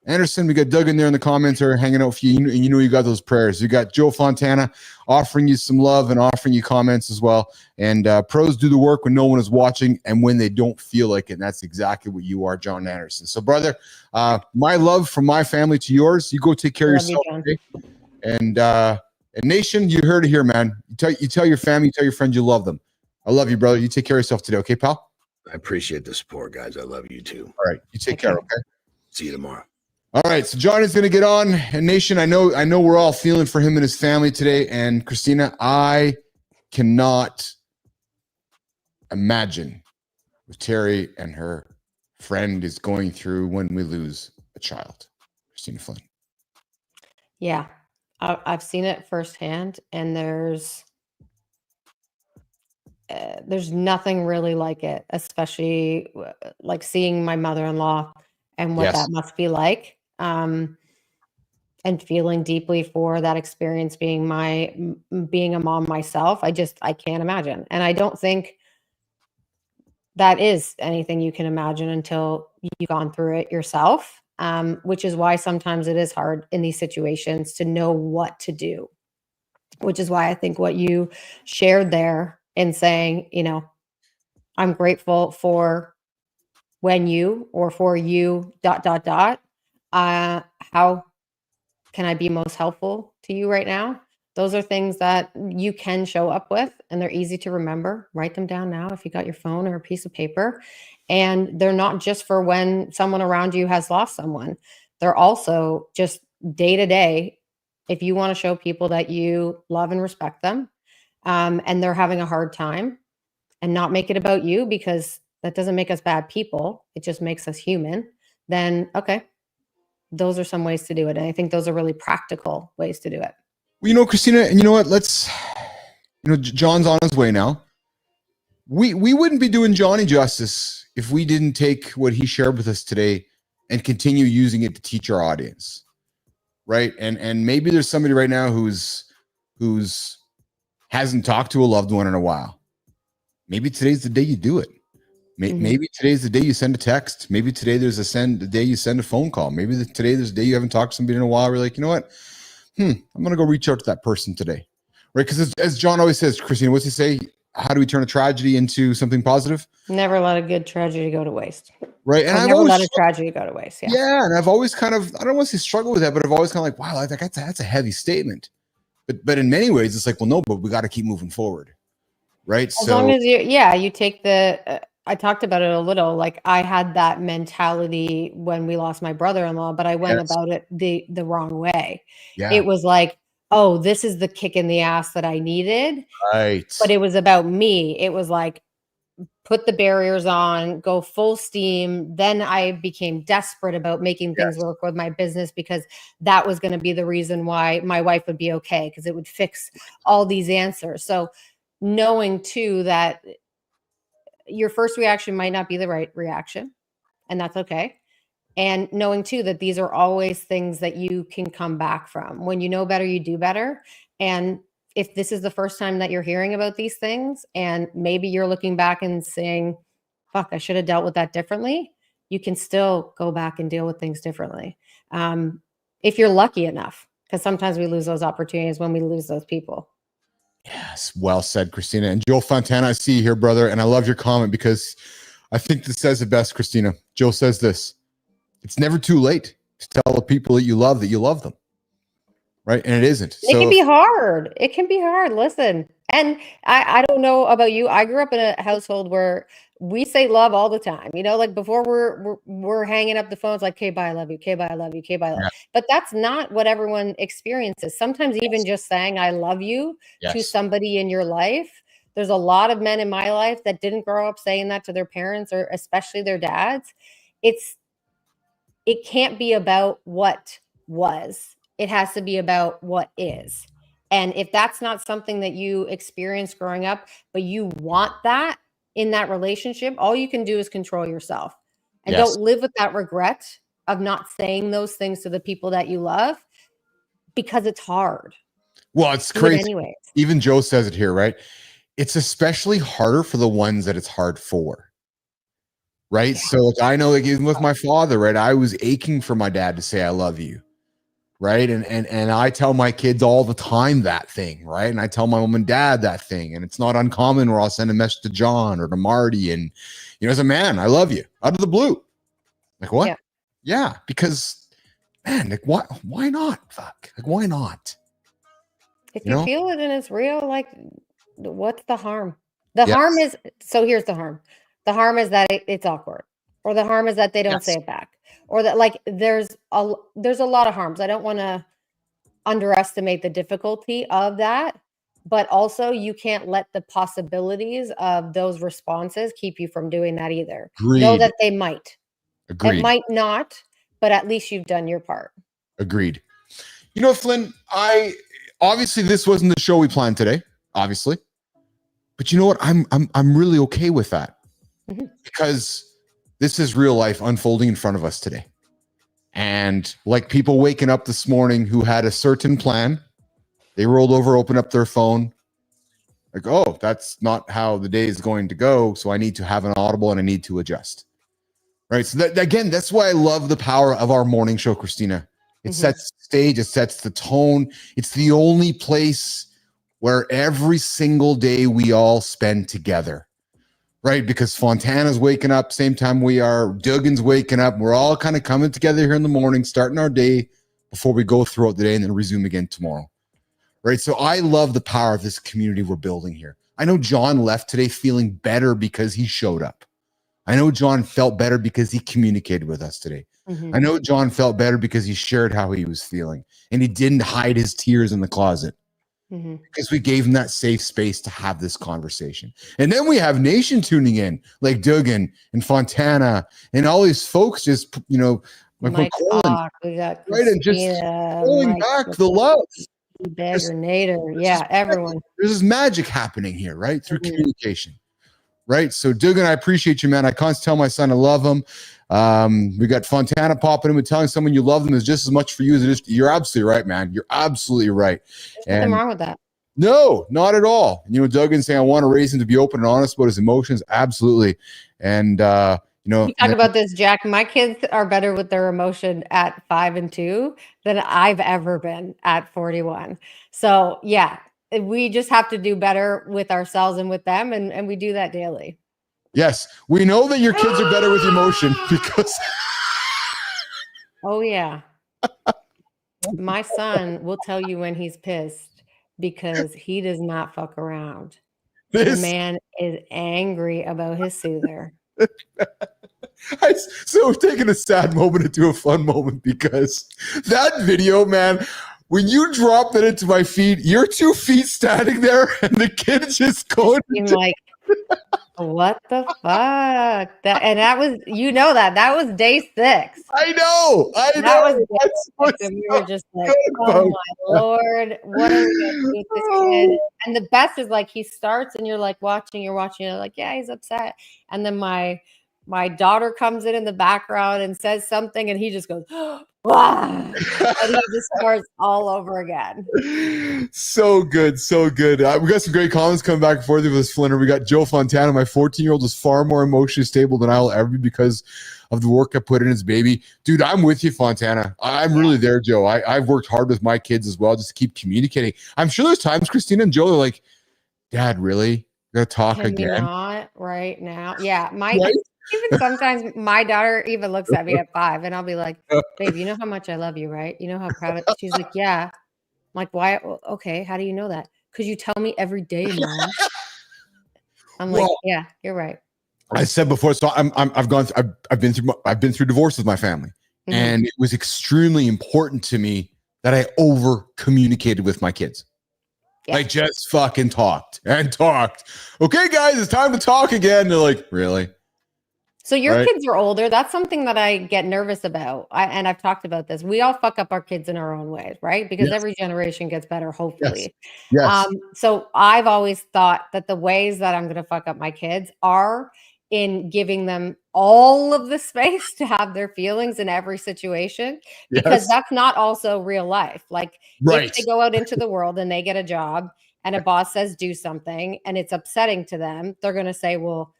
Andersen, we got Doug in there in the comments are hanging out for you. And you know you got those prayers. You got Joe Fontana offering you some love and offering you comments as well. And pros do the work when no one is watching and when they don't feel like it. And that's exactly what you are, John Andersen. So, brother, my love from my family to yours. You go take care of yourself. Okay? And Nation, you heard it here, man. You tell your family, you tell your friends you love them. I love you, brother. You take care of yourself today, okay, pal? I appreciate the support, guys. I love you too. All right, you take care, okay? See you tomorrow. All right, so John is going to get on. And Nation, I know we're all feeling for him and his family today. And Kristina, I cannot imagine what Terry and her friend is going through when we lose a child. Kristina Flynn. Yeah, I've seen it firsthand, and there's nothing really like it, especially like seeing my mother-in-law and what that must be like. And feeling deeply for that experience being a mom myself. I can't imagine. And I don't think that is anything you can imagine until you've gone through it yourself. Which is why sometimes it is hard in these situations to know what to do, which is why I think what you shared there in saying, I'm grateful for when you, or for you, ... How can I be most helpful to you right now? Those are things that you can show up with, and they're easy to remember. Write them down now if you got your phone or a piece of paper. And they're not just for when someone around you has lost someone. They're also just day to day. If you want to show people that you love and respect them, and they're having a hard time, and not make it about you, because that doesn't make us bad people. It just makes us human. Then, okay, those are some ways to do it. And I think those are really practical ways to do it. Well, Kristina, and you know what? John's on his way now. We wouldn't be doing Johnny justice if we didn't take what he shared with us today and continue using it to teach our audience, right? And maybe there's somebody right now who's hasn't talked to a loved one in a while. Maybe today's the day you do it. Maybe today's the day you send a text. Maybe today there's the day you send a phone call. Maybe today there's a day you haven't talked to somebody in a while. We're like, you know what? I'm going to go reach out to that person today. Right? Because as John always says, Kristina, what's he say? How do we turn a tragedy into something positive? Never let a good tragedy go to waste. Right. And I've never let a tragedy go to waste. Yeah. Yeah. And I've always I don't want to say struggle with that, but I've always kind of like, wow, that's a heavy statement. But in many ways, it's like, well, no, but we got to keep moving forward. Right. As long as you take I talked about it a little, like I had that mentality when we lost my brother-in-law, but I went about it the wrong way. Yeah. It was like, oh, this is the kick in the ass that I needed. Right. But it was about me. It was like, put the barriers on, go full steam. Then I became desperate about making things work with my business, because that was going to be the reason why my wife would be okay, because it would fix all these answers. So knowing too that your first reaction might not be the right reaction, and that's okay. And knowing too that these are always things that you can come back from. When you know better, you do better. And if this is the first time that you're hearing about these things, and maybe you're looking back and saying, fuck, I should have dealt with that differently, you can still go back and deal with things differently. If you're lucky enough, because sometimes we lose those opportunities when we lose those people. Yes, well said, Kristina. And Joe Fontana, I see you here, brother. And I love your comment, because I think this says it best, Kristina. Joe says this: it's never too late to tell the people that you love them. Right? And it isn't. It can be hard. It can be hard. Listen, and I don't know about you. I grew up in a household where we say love all the time. Like before we're hanging up the phones, like, okay, bye, I love you. Okay, bye, I love you. Okay, bye, I love you. But that's not what everyone experiences. Sometimes even just saying I love you to somebody in your life. There's a lot of men in my life that didn't grow up saying that to their parents, or especially their dads. It can't be about what was. It has to be about what is. And if that's not something that you experienced growing up, but you want that in that relationship, all you can do is control yourself. And don't live with that regret of not saying those things to the people that you love, because it's hard. Well, it's crazy. Anyways. Even Joe says it here, right? It's especially harder for the ones that it's hard for. right? So like, I know, like, even with my father, right, I was aching for my dad to say I love you, right? And I tell my kids all the time that thing, right? And I tell my mom and dad that thing, and it's not uncommon where I'll send a message to John or to Marty, and as a man, I love you out of the blue. Like, what? Yeah, because man, like, why not? Fuck, like, why not? If you feel it and it's real, like, what's the harm? The harm is, so here's the harm. The harm is that it's awkward, or the harm is that they don't say it back, or that, like, there's a lot of harms. I don't want to underestimate the difficulty of that, but also you can't let the possibilities of those responses keep you from doing that either. Agreed. Know that they might. Agreed. It might not, but at least you've done your part. Agreed. Flynn, obviously this wasn't the show we planned today, obviously. But you know what? I'm really okay with that, because this is real life unfolding in front of us today. And like people waking up this morning who had a certain plan, they rolled over, opened up their phone, like, oh, that's not how the day is going to go. So I need to have an audible and I need to adjust. Right. So that, again, that's why I love the power of our morning show, Kristina. It sets the stage, it sets the tone. It's the only place where every single day we all spend together, right? Because Fontana's waking up same time we are, Duggan's waking up. We're all kind of coming together here in the morning, starting our day before we go throughout the day and then resume again tomorrow, right? So I love the power of this community we're building here. I know John left today feeling better because he showed up. I know John felt better because he communicated with us today. I know John felt better because he shared how he was feeling, and he didn't hide his tears in the closet. Because we gave him that safe space to have this conversation. And then we have Nation tuning in, like Duggan and Fontana and all these folks just, Mike Hawk, we got right, and just pulling back the love. Bagger, Nader, yeah, everyone. There's this magic happening here, right? Through communication, right? So Duggan, I appreciate you, man. I can't tell my son I love him. We got Fontana popping in and telling someone you love them is just as much for you as it is. You're absolutely right, man. You're absolutely right. There's nothing wrong with that. No, not at all. Duggan saying I want to raise him to be open and honest about his emotions. Absolutely. And you talk about this, Jack. My kids are better with their emotion at 5 and 2 than I've ever been at 41. So yeah, we just have to do better with ourselves and with them, and we do that daily. Yes, we know that your kids are better with emotion because. Oh yeah, my son will tell you when he's pissed because he does not fuck around. The man is angry about his soother. So we're taking a sad moment into a fun moment, because that video, man, when you dropped it into my feed, your 2 feet standing there and the kid just going like, what the fuck? That was, that was day 6. I know. That was day 6, and we were just like, oh my Lord, what are we gonna do with this kid? And the best is, like, he starts and you're like watching, you're like, yeah, he's upset. And then my daughter comes in the background and says something, and he just goes, wow. And he just starts all over again. So good, so good. We got some great comments coming back and forth with this, Flinner. We got Joe Fontana. My 14-year-old is far more emotionally stable than I will ever be because of the work I put in his baby. Dude, I'm with you, Fontana. I'm really there, Joe. I've worked hard with my kids as well, just to keep communicating. I'm sure there's times Kristina and Joe are like, Dad, really? We're gonna talk again? Not right now. Yeah, even sometimes my daughter even looks at me at 5, and I'll be like, babe, you know how much I love you, right? You know how proud of. She's like, yeah. I'm like, why? Okay, how do you know that? Because you tell me every day, Mom. I'm like, yeah, you're right. I said before, so I've been through divorce with my family, and it was extremely important to me that I over communicated with my kids. Yeah. I just fucking talked. Okay, guys, it's time to talk again. They're like, really? So your kids are older. That's something that I get nervous about. And I've talked about this. We all fuck up our kids in our own ways, right? Because every generation gets better, hopefully. Yes. So I've always thought that the ways that I'm going to fuck up my kids are in giving them all of the space to have their feelings in every situation, because that's not also real life. Like, if they go out into the world and they get a job and a boss says do something and it's upsetting to them, they're going to say, well,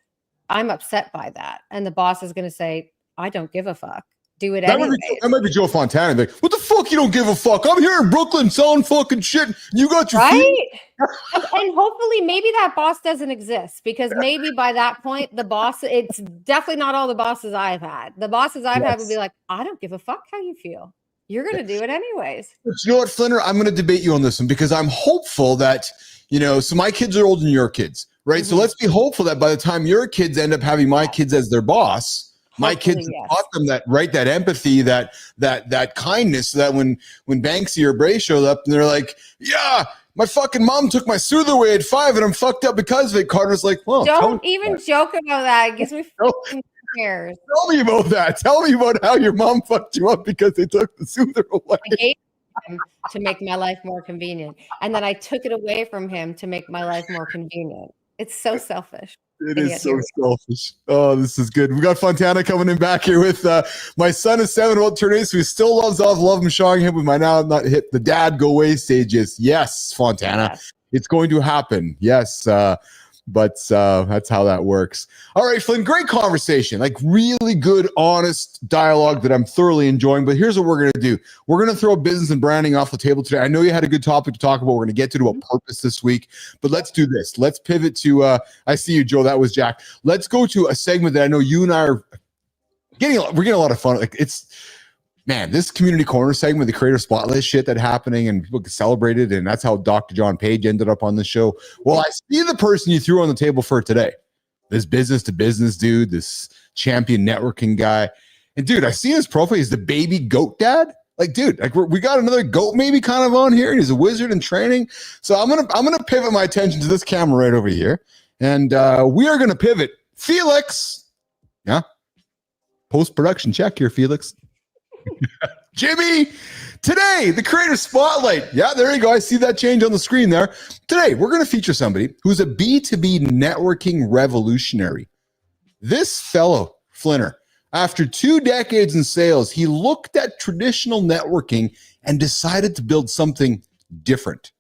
I'm upset by that. And the boss is going to say, I don't give a fuck. Do it anyway. That might be Joe Fontana. Like, what the fuck? You don't give a fuck. I'm here in Brooklyn selling fucking shit. You got your right. And hopefully, maybe that boss doesn't exist, because maybe by that point, the boss. It's definitely not all the bosses I've had. The bosses I've had would be like, I don't give a fuck how you feel. You're going to do it anyways. But you know what, Flinner? I'm going to debate you on this one, because I'm hopeful that, so my kids are older than your kids, right? So let's be hopeful that by the time your kids end up having my kids as their boss, my kids taught them that, right? That empathy, that kindness, so that when Banksy or Bray showed up and they're like, yeah, my fucking mom took my soother away at 5 and I'm fucked up because of it. Carter's like, well, don't even joke about that. It gives me cares. Tell me about that. Tell me about how your mom fucked you up because they took the soother away. I gave him to make my life more convenient, and then I took it away from him to make my life more convenient. It's so selfish. It is so selfish. Oh, this is good. We got Fontana coming in back here with my son is 7, about to turn 8, so he still loves off, love him, showing him, but my now not hit the dad go away stages. Yes, Fontana. Yes. It's going to happen. Yes. But that's how that works. All right, Flynn, great conversation. Like really good, honest dialogue that I'm thoroughly enjoying. But here's what we're going to do. We're going to throw business and branding off the table today. I know you had a good topic to talk about. We're going to get to a purpose this week. But let's do this. Let's pivot to, I see you, Joe. That was Jack. Let's go to a segment that I know you and I are we're getting a lot of fun. Like man, this community corner segment, the creator spotlight shit that happening and people get celebrated, and that's how Dr. John Page ended up on the show. Well, I see the person you threw on the table for today, this business to business dude, this champion networking guy. And dude, I see his profile. He's the baby goat dad. Like, dude, like we got another goat maybe kind of on here. He's a wizard in training. So I'm gonna pivot my attention to this camera right over here, and we are gonna pivot. Felix, yeah, post-production check here, Felix. Jimmy, today, the creator spotlight. Yeah, there you go. I see that change on the screen there. Today, we're going to feature somebody who's a B2B networking revolutionary. This fellow, Flinner, after 2 decades in sales, he looked at traditional networking and decided to build something different.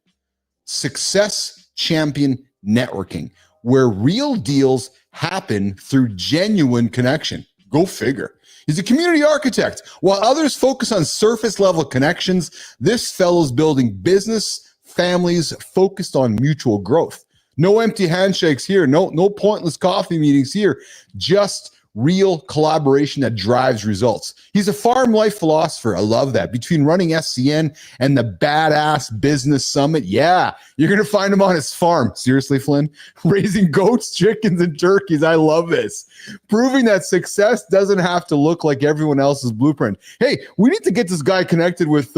Success Champion Networking, where real deals happen through genuine connection. Go figure. He's a community architect. While others focus on surface level connections, this fellow's building business families focused on mutual growth. No empty handshakes here. No pointless coffee meetings here. Just real collaboration that drives results. He's a farm life philosopher. I love that. Between running SCN and the Badass Business Summit, yeah, you're going to find him on his farm. Seriously, Flynn? Raising goats, chickens, and turkeys. I love this. Proving that success doesn't have to look like everyone else's blueprint. Hey, we need to get this guy connected with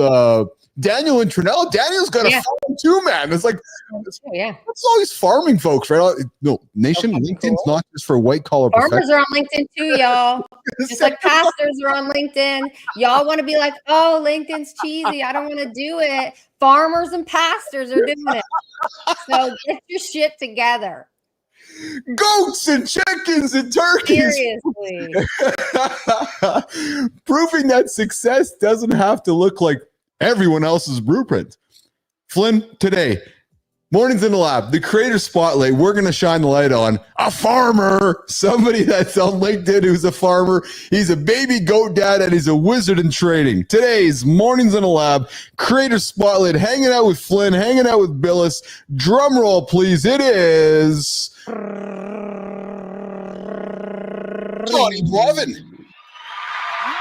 Daniel and Trinell. Daniel's got a farm too, man. It's like, that's all these farming folks, right? No, Nation, LinkedIn's not just for white collar farmers are on LinkedIn too, y'all. Just like pastors are on LinkedIn. Y'all want to be like, oh, LinkedIn's cheesy. I don't want to do it. Farmers and pastors are doing it. So get your shit together. Goats and chickens and turkeys. Seriously. Proving that success doesn't have to look like everyone else's blueprint. Flynn, today, Mornings in the Lab, the creator spotlight, we're going to shine the light on a farmer, somebody that's on LinkedIn who's a farmer. He's a baby goat dad and he's a wizard in training. Today's Mornings in the Lab, creator spotlight, hanging out with Flynn, hanging out with Bilous. Drum roll, please. It is Johnny Brovin.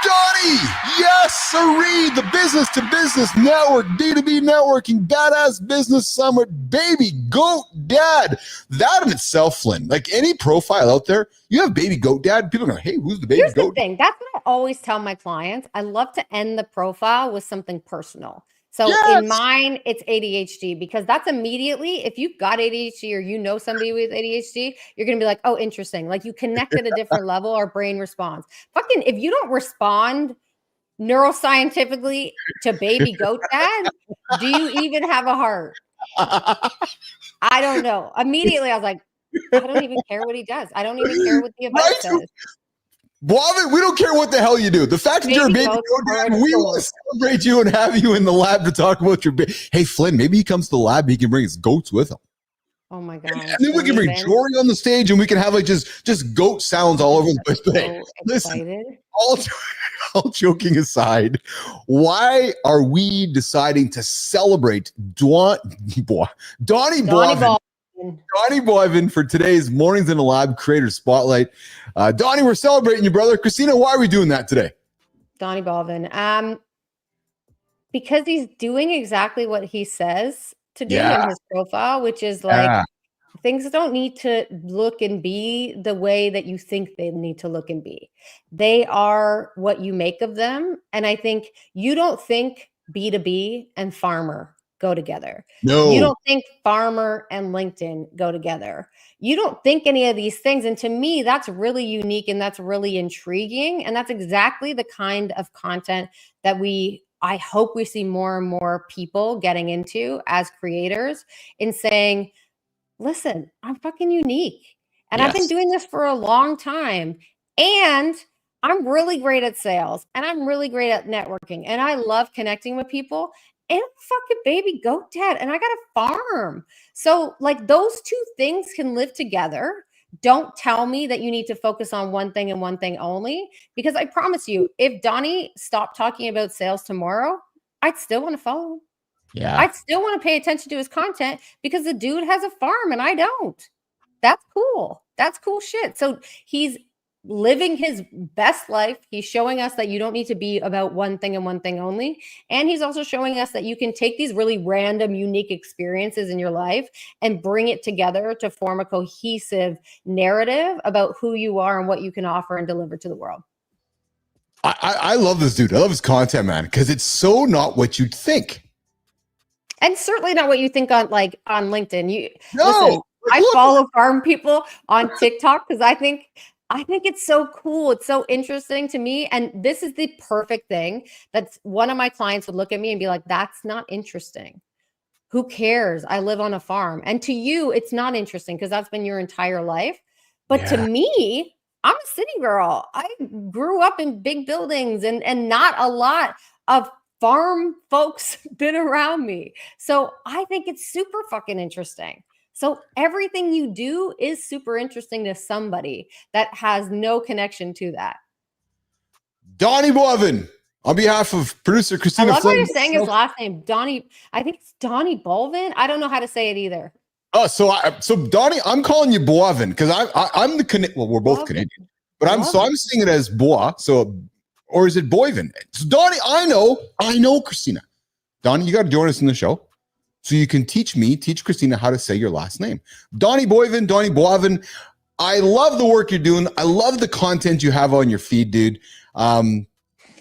Johnny, yes, sirree, the business to business network, B2B networking, badass business summit, baby goat dad. That in itself, Flynn, like any profile out there, you have baby goat dad. People go, hey, who's the baby Here's goat? The thing. That's what I always tell my clients. I love to end the profile with something personal. So in mine, it's ADHD, because that's immediately, if you've got ADHD or you know somebody with ADHD, you're going to be like, oh, interesting. Like you connect at a different level, our brain responds. Fucking, if you don't respond neuroscientifically to baby goat dad, do you even have a heart? I don't know. Immediately, I was like, I don't even care what he does. I don't even care what the event says. Blavin, we don't care what the hell you do. The fact that you're a baby goat dad, we will celebrate you and have you in the lab to talk about your baby. Hey, Flynn, maybe he comes to the lab, he can bring his goats with him. Oh my God. And then we can bring Jory on the stage and we can have like just goat sounds all over the place. But hey, listen, all joking aside, why are we deciding to celebrate Donnie Boivin for today's Mornings in the Lab Creator Spotlight? Donnie, we're celebrating you, brother. Kristina, why are we doing that today? Donnie Boivin. Because he's doing exactly what he says to do in his profile, which is like things don't need to look and be the way that you think they need to look and be. They are what you make of them. And I think you don't think B2B and farmer go together. No. You don't think farmer and LinkedIn go together. You don't think any of these things. And to me, that's really unique and that's really intriguing. And that's exactly the kind of content that I hope we see more and more people getting into as creators in saying, listen, I'm fucking unique. And I've been doing this for a long time. And I'm really great at sales and I'm really great at networking. And I love connecting with people. And I'm a fucking baby goat dad. And I got a farm. So like those two things can live together. Don't tell me that you need to focus on one thing and one thing only, because I promise you, if Donnie stopped talking about sales tomorrow, I'd still want to follow him. Yeah. I'd still want to pay attention to his content because the dude has a farm and I don't. That's cool. That's cool shit. So he's living his best life. He's showing us that you don't need to be about one thing and one thing only. And he's also showing us that you can take these really random, unique experiences in your life and bring it together to form a cohesive narrative about who you are and what you can offer and deliver to the world. I love this dude. I love his content, man, because it's so not what you'd think. And certainly not what you think on LinkedIn. Listen, I follow farm people on TikTok because I think it's so cool. It's so interesting to me. And this is the perfect thing. That's one of my clients would look at me and be like, that's not interesting. Who cares? I live on a farm. And to you, it's not interesting because that's been your entire life. But to me, I'm a city girl. I grew up in big buildings and not a lot of farm folks been around me. So I think it's super fucking interesting. So everything you do is super interesting to somebody that has no connection to that. Donnie Boivin, on behalf of producer Kristina Flynn. I love how you're saying his last name, Donnie. I think it's Donnie Boivin. I don't know how to say it either. Oh, so Donnie, I'm calling you Boivin because I'm the Canadian. Well, we're both Canadian, but I'm seeing it as Bois. So, or is it Boivin? So Donnie, I know, Kristina. Donnie, you got to join us in the show so you can teach Kristina how to say your last name. Donnie Boivin. I love the work you're doing. I love the content you have on your feed, dude.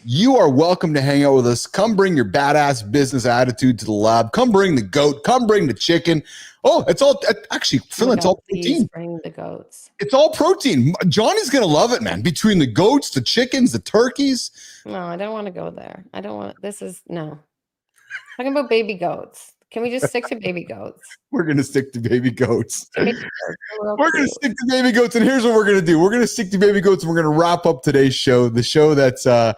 You are welcome to hang out with us. Come bring your badass business attitude to the lab. Come bring the goat. Come bring the chicken. Oh, it's all actually, Phil, it's all protein. Bring the goats. It's all protein. Johnny's gonna love it, man. Between the goats, the chickens, the turkeys. No, I don't want to go there. I don't want. Talking about baby goats. Can we just stick to baby goats? We're going to stick to baby goats. We're going to stick to baby goats. And here's what we're going to do. We're going to stick to baby goats. And we're going to wrap up today's show. The show that's it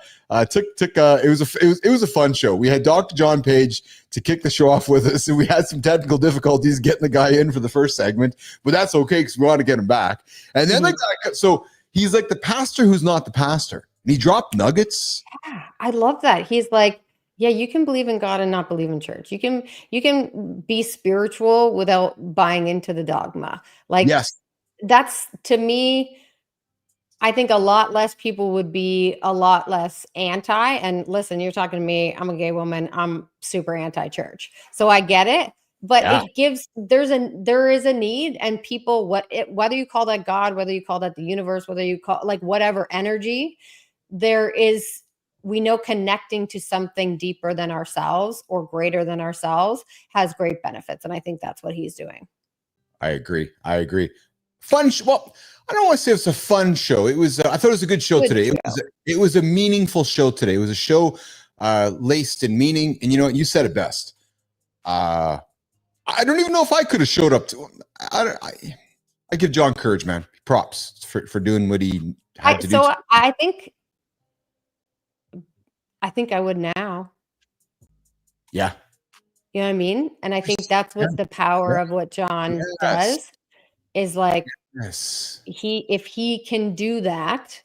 was a fun show. We had Dr. John Page to kick the show off with us. And we had some technical difficulties getting the guy in for the first segment, but that's okay because we want to get him back. And then so he's like the pastor who's not the pastor. And he dropped nuggets. Yeah, I love that. He's like, yeah, you can believe in God and not believe in church. You can be spiritual without buying into the dogma. Like, yes, that's, to me, I think a lot less people would be a lot less anti. And listen, you're talking to me. I'm a gay woman. I'm super anti-church. So I get it. But it gives, there is a need, and people, whether you call that God, whether you call that the universe, whether you call like whatever energy, there is, we know connecting to something deeper than ourselves or greater than ourselves has great benefits. And I think that's what he's doing. I agree. Fun. Well, I don't want to say it's a fun show. It was, I thought it was a good show today. It was a meaningful show today. It was a show laced in meaning. And you know what? You said it best. I don't even know if I could have showed up to. I give John courage, man. Props for doing what he had to do. So I think I would now. Yeah. You know what I mean? And I think that's what the power of what John does is like, if he can do that,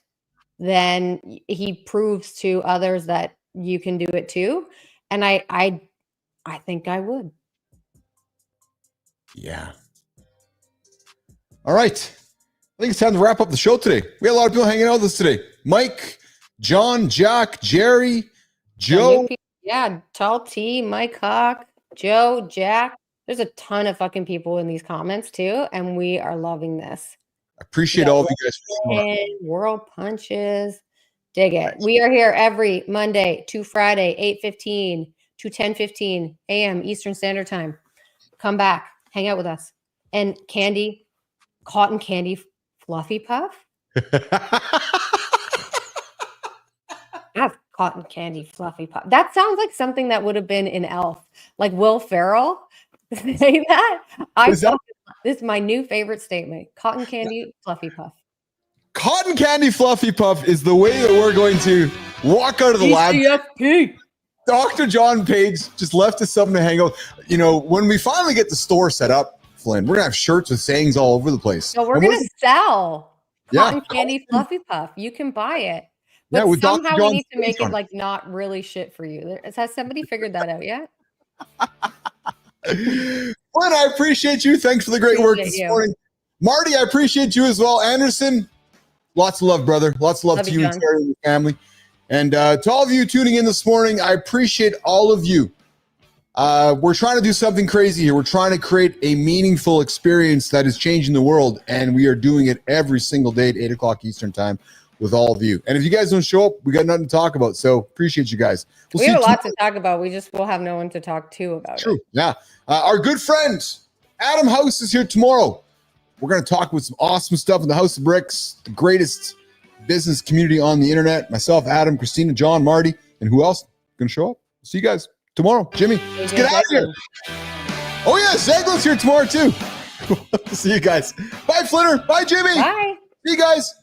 then he proves to others that you can do it too. And I think I would. Yeah. All right. I think it's time to wrap up the show today. We had a lot of people hanging out with us today. Mike, John, Jack, Jerry, Joe. Yeah, Tall T, Mike Hawk, Joe, Jack. There's a ton of fucking people in these comments too, and we are loving this. I appreciate all of you guys. World punches. Dig it. We are here every Monday to Friday, 8:15 to 10:15 a.m. Eastern Standard Time. Come back, hang out with us. And candy, cotton candy fluffy puff. That's cotton candy fluffy puff. That sounds like something that would have been in Elf, like Will Ferrell. Say that. This is my new favorite statement. Cotton candy fluffy puff. Cotton candy fluffy puff is the way that we're going to walk out of the lab. Dr. John Page just left us something to hang out. You know, when we finally get the store set up, Flynn, we're gonna have shirts with sayings all over the place. So we're gonna sell cotton candy fluffy puff. You can buy it. But somehow we need to make it like not really shit for you. Has somebody figured that out yet? Flynn, I appreciate you. Thanks for the great work this morning. Marty, I appreciate you as well. Anderson, lots of love, brother. Lots of love to you and Terry and your family. And to all of you tuning in this morning, I appreciate all of you. We're trying to do something crazy here. We're trying to create a meaningful experience that is changing the world, and we are doing it every single day at 8 o'clock Eastern time with all of you. And if you guys don't show up, we got nothing to talk about. So appreciate you guys. We have a lot to talk about. We just will have no one to talk to about it. Yeah. Our good friend, Adam House, is here tomorrow. We're going to talk with some awesome stuff in the House of Bricks, the greatest business community on the internet. Myself, Adam, Kristina, John, Marty, and who else going to show up? See you guys tomorrow. Jimmy, let's get out of here. Oh, yeah, Zeglin's here tomorrow, too. See you guys. Bye, Flinner. Bye, Jimmy. Bye. See you guys.